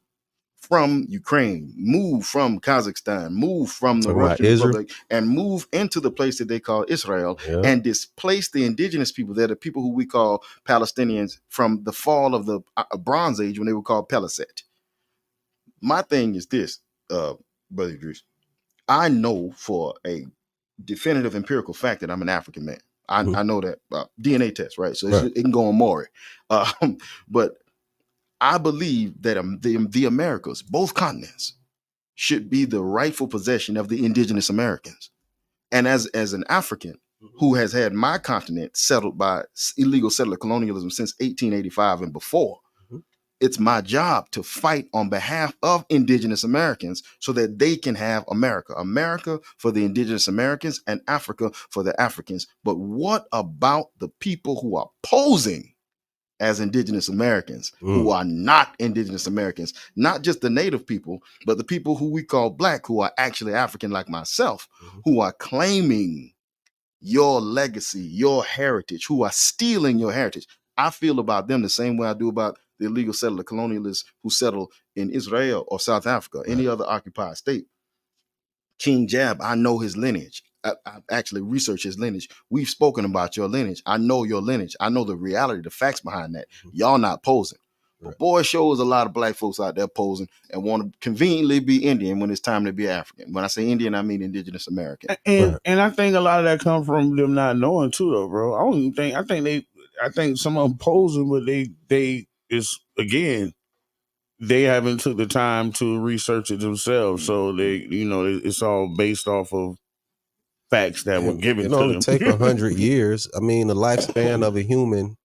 from Ukraine, move from Kazakhstan, move from the Russian Republic, and move into the place that they call Israel, and displace the indigenous people. They're the people who we call Palestinians from the fall of the Bronze Age when they were called Paliset. My thing is this, Brother Dreese. I know for a definitive empirical fact that I'm an African man. I know that DNA test, right? So it can go on Maury. But I believe that the Americas, both continents, should be the rightful possession of the indigenous Americans. And as an African who has had my continent settled by illegal settler colonialism since 1885 and before, it's my job to fight on behalf of indigenous Americans so that they can have America. America for the indigenous Americans and Africa for the Africans. But what about the people who are posing as indigenous Americans, who are not indigenous Americans? Not just the native people, but the people who we call black, who are actually African like myself, who are claiming your legacy, your heritage, who are stealing your heritage. I feel about them the same way I do about the illegal settler colonialists who settle in Israel or South Africa, any other occupied state. King Jab, I know his lineage. I actually researched his lineage. We've spoken about your lineage. I know your lineage. I know the reality, the facts behind that. Y'all not posing. But boy, shows a lot of black folks out there posing and want to conveniently be Indian when it's time to be African. When I say Indian, I mean indigenous American. And I think a lot of that comes from them not knowing too, though, bro. I think some of them posing, but they haven't took the time to research it themselves. So it's all based off of facts that were given to them. It only take 100 years. I mean, the lifespan of a human,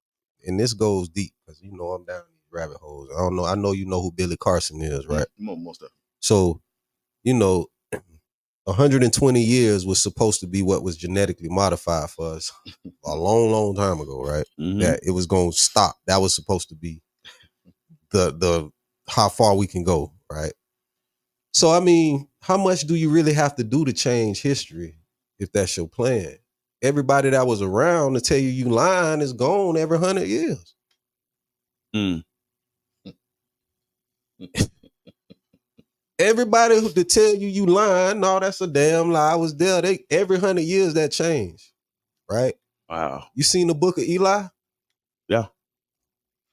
and this goes deep because I'm down these rabbit holes. I don't know. I know you know who Billy Carson is, right? Most of it. So, 120 years was supposed to be what was genetically modified for us a long, long time ago, right? That it was going to stop. That was supposed to be the how far we can go, right? So, I mean, how much do you really have to do to change history if that's your plan? Everybody that was around to tell you lying is gone every 100 years. Everybody to tell you lying, no, that's a damn lie. I was there. Every 100 years that changed, right? Wow. You seen the Book of Eli? Yeah.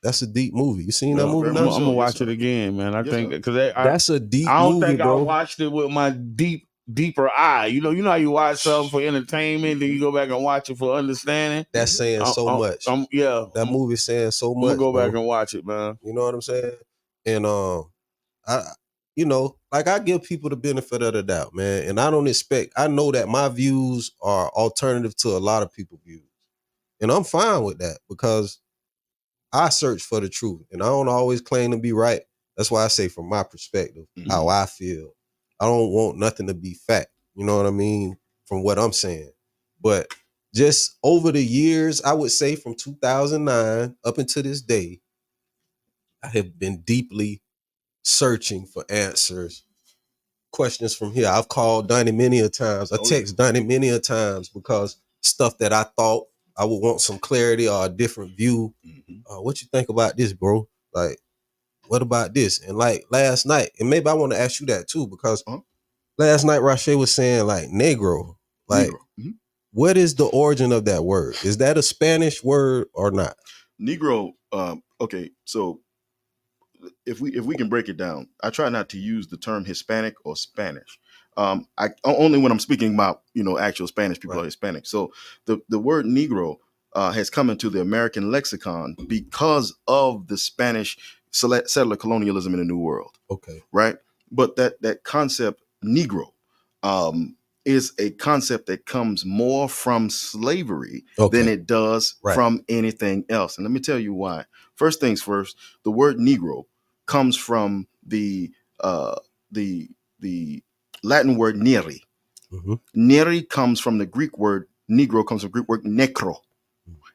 That's a deep movie. You seen that movie? I'm gonna watch it again, man. I think because that's a deep movie, I don't think bro. I watched it with my deeper eye. You know how you watch something for entertainment, then you go back and watch it for understanding. That's saying so much. That movie's saying so much. I'm gonna go back and watch it, man. You know what I'm saying? And I give people the benefit of the doubt, man. And I know that my views are alternative to a lot of people's views. And I'm fine with that because I search for the truth, and I don't always claim to be right. That's why I say from my perspective, how I feel. I don't want nothing to be fact. You know what I mean? From what I'm saying. But just over the years, I would say from 2009 up until this day, I have been deeply searching for answers. Questions from here. I've called Donnie many a times. I text Donnie many a times because stuff that I thought I would want some clarity or a different view. What you think about this, bro? Like, what about this? And like last night, and maybe I want to ask you that too, because last night Rashay was saying like Negro. Like, what is the origin of that word? Is that a Spanish word or not? Negro, okay, so if we can break it down, I try not to use the term Hispanic or Spanish. I only when I'm speaking about actual Spanish people are Hispanic. So the word Negro has come into the American lexicon because of the Spanish settler colonialism in the New World. Okay, right. But that concept Negro is a concept that comes more from slavery than it does from anything else. And let me tell you why. First things first, the word Negro comes from the Latin word neri. Neri comes from the Greek word, Negro comes from the Greek word necro.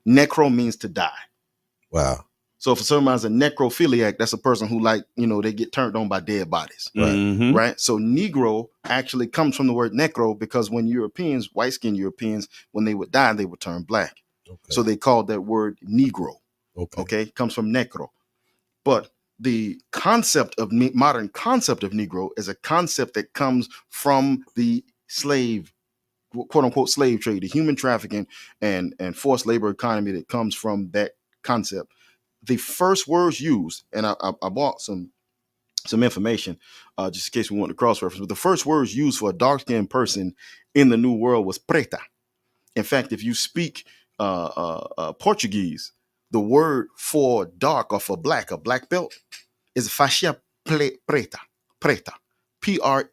Necro means to die. Wow. So for someone's a necrophiliac, that's a person who they get turned on by dead bodies. Right. So Negro actually comes from the word necro because when Europeans, white-skinned Europeans, when they would die, they would turn black. So they called that word Negro. Okay. Comes from necro. But the concept of modern concept of Negro is a concept that comes from the slave, quote unquote, slave trade, the human trafficking and forced labor economy that comes from that concept. The first words used, and I bought some information just in case we want to cross-reference, but the first words used for a dark-skinned person in the New World was preta. In fact, if you speak Portuguese, the word for dark or for black, a black belt, is faixa preta. Preta. Preita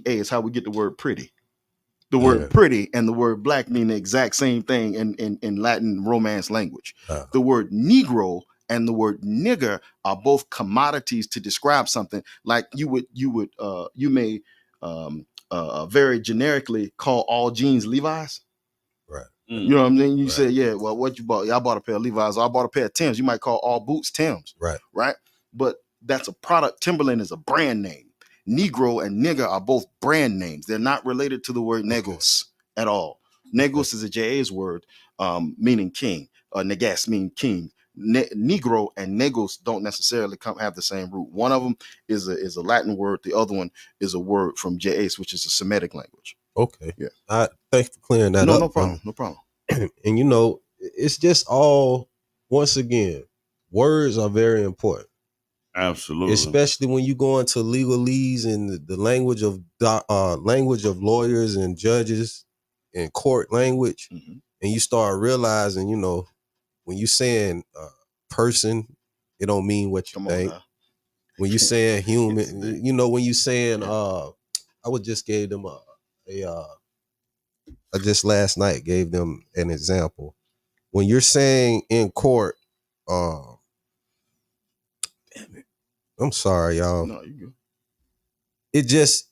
is how we get the word pretty. The word pretty and the word black mean the exact same thing in Latin Romance language. The word Negro and the word nigger are both commodities to describe something. Like you may very generically call all jeans Levi's. Right. You know what I mean? You say, yeah, well, what you bought? Yeah, I bought a pair of Levi's. Or I bought a pair of Timbs. You might call all boots Timbs. Right. But that's a product. Timberland is a brand name. Negro and nigger are both brand names. They're not related to the word negos at all. Negos is a JA's word meaning king. Negas mean king. Negro and negos don't necessarily have the same root. One of them is a Latin word. The other one is a word from JA's, which is a Semitic language. Okay. Yeah. Thanks for clearing that up. No problem. No problem. And it's just all, once again, words are very important. Absolutely. Especially when you go into legalese and the language of lawyers and judges and court language, and you start realizing, when you saying person, it don't mean what you think. When you saying human, when you saying I would just gave them I just last night gave them an example. When you're saying in court, damn it, I'm sorry, y'all. No, you good. It just,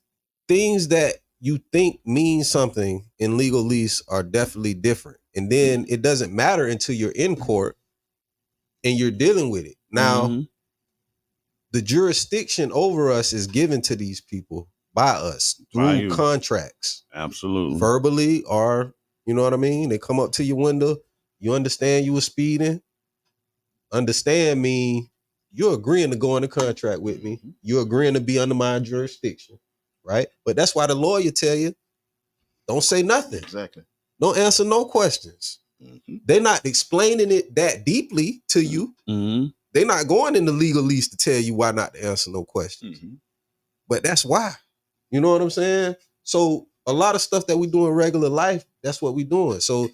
things that you think mean something in legalese are definitely different. And then it doesn't matter until you're in court and you're dealing with it. Now, the jurisdiction over us is given to these people by us through contracts. Absolutely. Verbally, or, you know what I mean? They come up to your window. You understand you were speeding. Understand mean you're agreeing to go in a contract with me. You're agreeing to be under my jurisdiction, right? But that's why the lawyer tell you, don't say nothing. Exactly. Don't answer no questions. They're not explaining it that deeply to you. They're not going into legalese to tell you why not to answer no questions. But that's why. You know what I'm saying? So a lot of stuff that we do in regular life, that's what we doing. So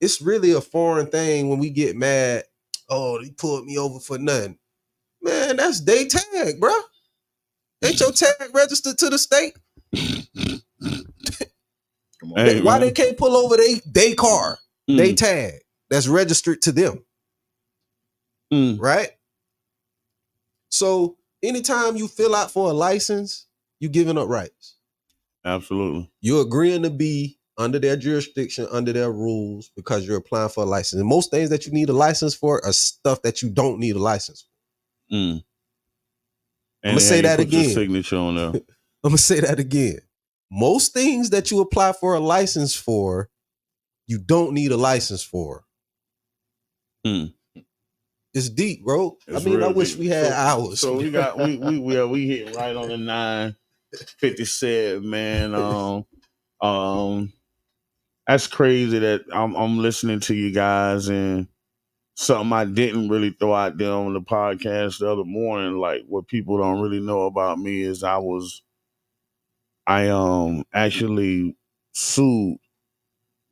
it's really a foreign thing when we get mad. Oh, he pulled me over for nothing. Man, that's they tag, bro. Ain't your tag registered to the state? Hey, why they can't pull over they car? They tag that's registered to them. right? So anytime you fill out for a license, you're giving up rights. Absolutely. You're agreeing to be under their jurisdiction, under their rules, because you're applying for a license. And most things that you need a license for are stuff that you don't need a license for. I'm gonna say that again. Your signature on there. I'm gonna say that again. Most things that you apply for a license for, you don't need a license for. It's deep, bro. I wish we had hours. So we got we hit right on the 9:57, man. That's crazy that I'm listening to you guys, and something I didn't really throw out there on the podcast the other morning, like what people don't really know about me is I actually sued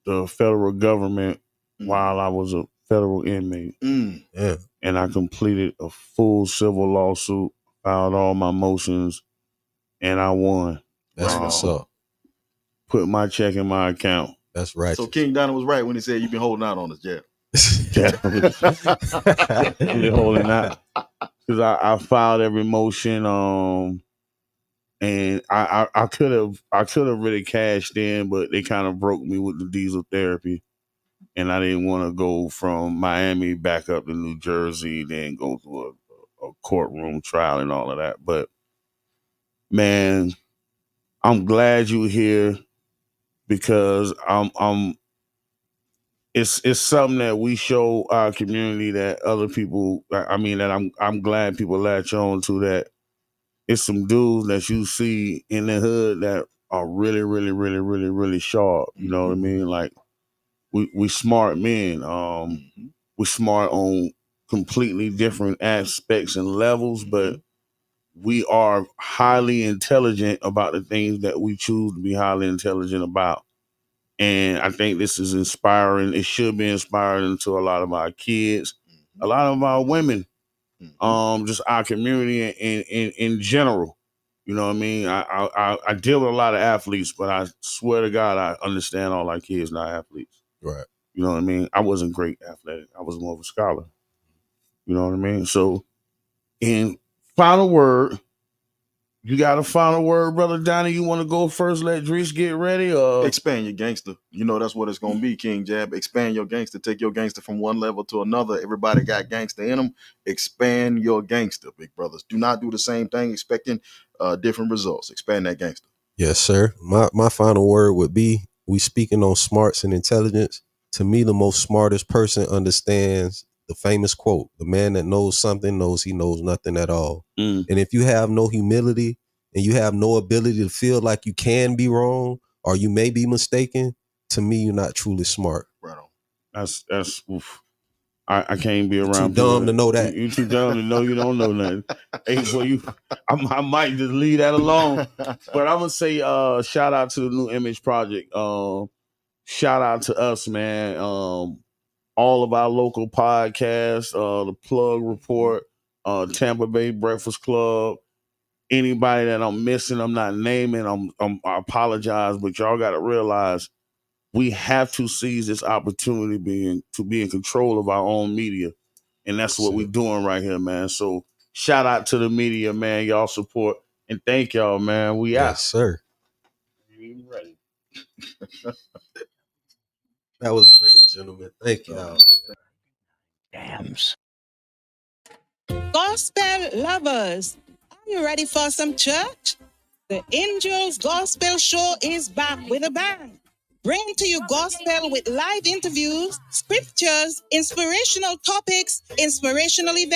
the federal government while I was a federal inmate. Yeah. And I completed a full civil lawsuit, filed all my motions, and I won. That's what's up. Put my check in my account. That's right. So King Donald was right when he said you've been holding out on us, Jeff. Definitely holding out. Because I filed every motion, and I could have really cashed in, but they kind of broke me with the diesel therapy. And I didn't want to go from Miami back up to New Jersey, then go through a courtroom trial and all of that. But man, I'm glad you're here because it's something that we show our community that other people. That I'm glad people latch on to, that it's some dudes that you see in the hood that are really, really, really, really, really sharp. You know what I mean? Like we smart men. We smart on completely different aspects and levels, but we are highly intelligent about the things that we choose to be highly intelligent about. And I think this is inspiring. It should be inspiring to a lot of our kids, a lot of our women, just our community in general. You know what I mean? I deal with a lot of athletes, but I swear to God, I understand all our kids not athletes. Right. You know what I mean? I wasn't great athletic. I was more of a scholar. You know what I mean? So, in final word, you got a final word, Brother Donnie? You want to go first? Let Dreese get ready? Or expand your gangster. You know that's what it's going to be, King Jab. Expand your gangster. Take your gangster from one level to another. Everybody got gangster in them. Expand your gangster, big brothers. Do not do the same thing expecting different results. Expand that gangster. Yes, sir. My final word would be, we speaking on smarts and intelligence. To me, the most smartest person understands the famous quote, the man that knows something knows he knows nothing at all. And if you have no humility and you have no ability to feel like you can be wrong or you may be mistaken, to me, you're not truly smart. Right on. That's oof. I can't be around. You're too dumb to know that. You're too dumb to know you don't know nothing. Hey, boy, I might just leave that alone. But I'm gonna say, shout out to the New Image Project. Shout out to us, man. All of our local podcasts, the Plug Report, Tampa Bay Breakfast Club. Anybody that I'm missing, I'm not naming. I apologize, but y'all got to realize we have to seize this opportunity to be in control of our own media. And that's what we're doing right here, man. So shout out to the media, man. Y'all support. And thank y'all, man. We out. Yes, sir. Ready. That was great, gentlemen. Thank y'all. Dams. Gospel lovers, are you ready for some church? The Angels Gospel Show is back with a bang. Bring to you gospel with live interviews, scriptures, inspirational topics, inspirational events.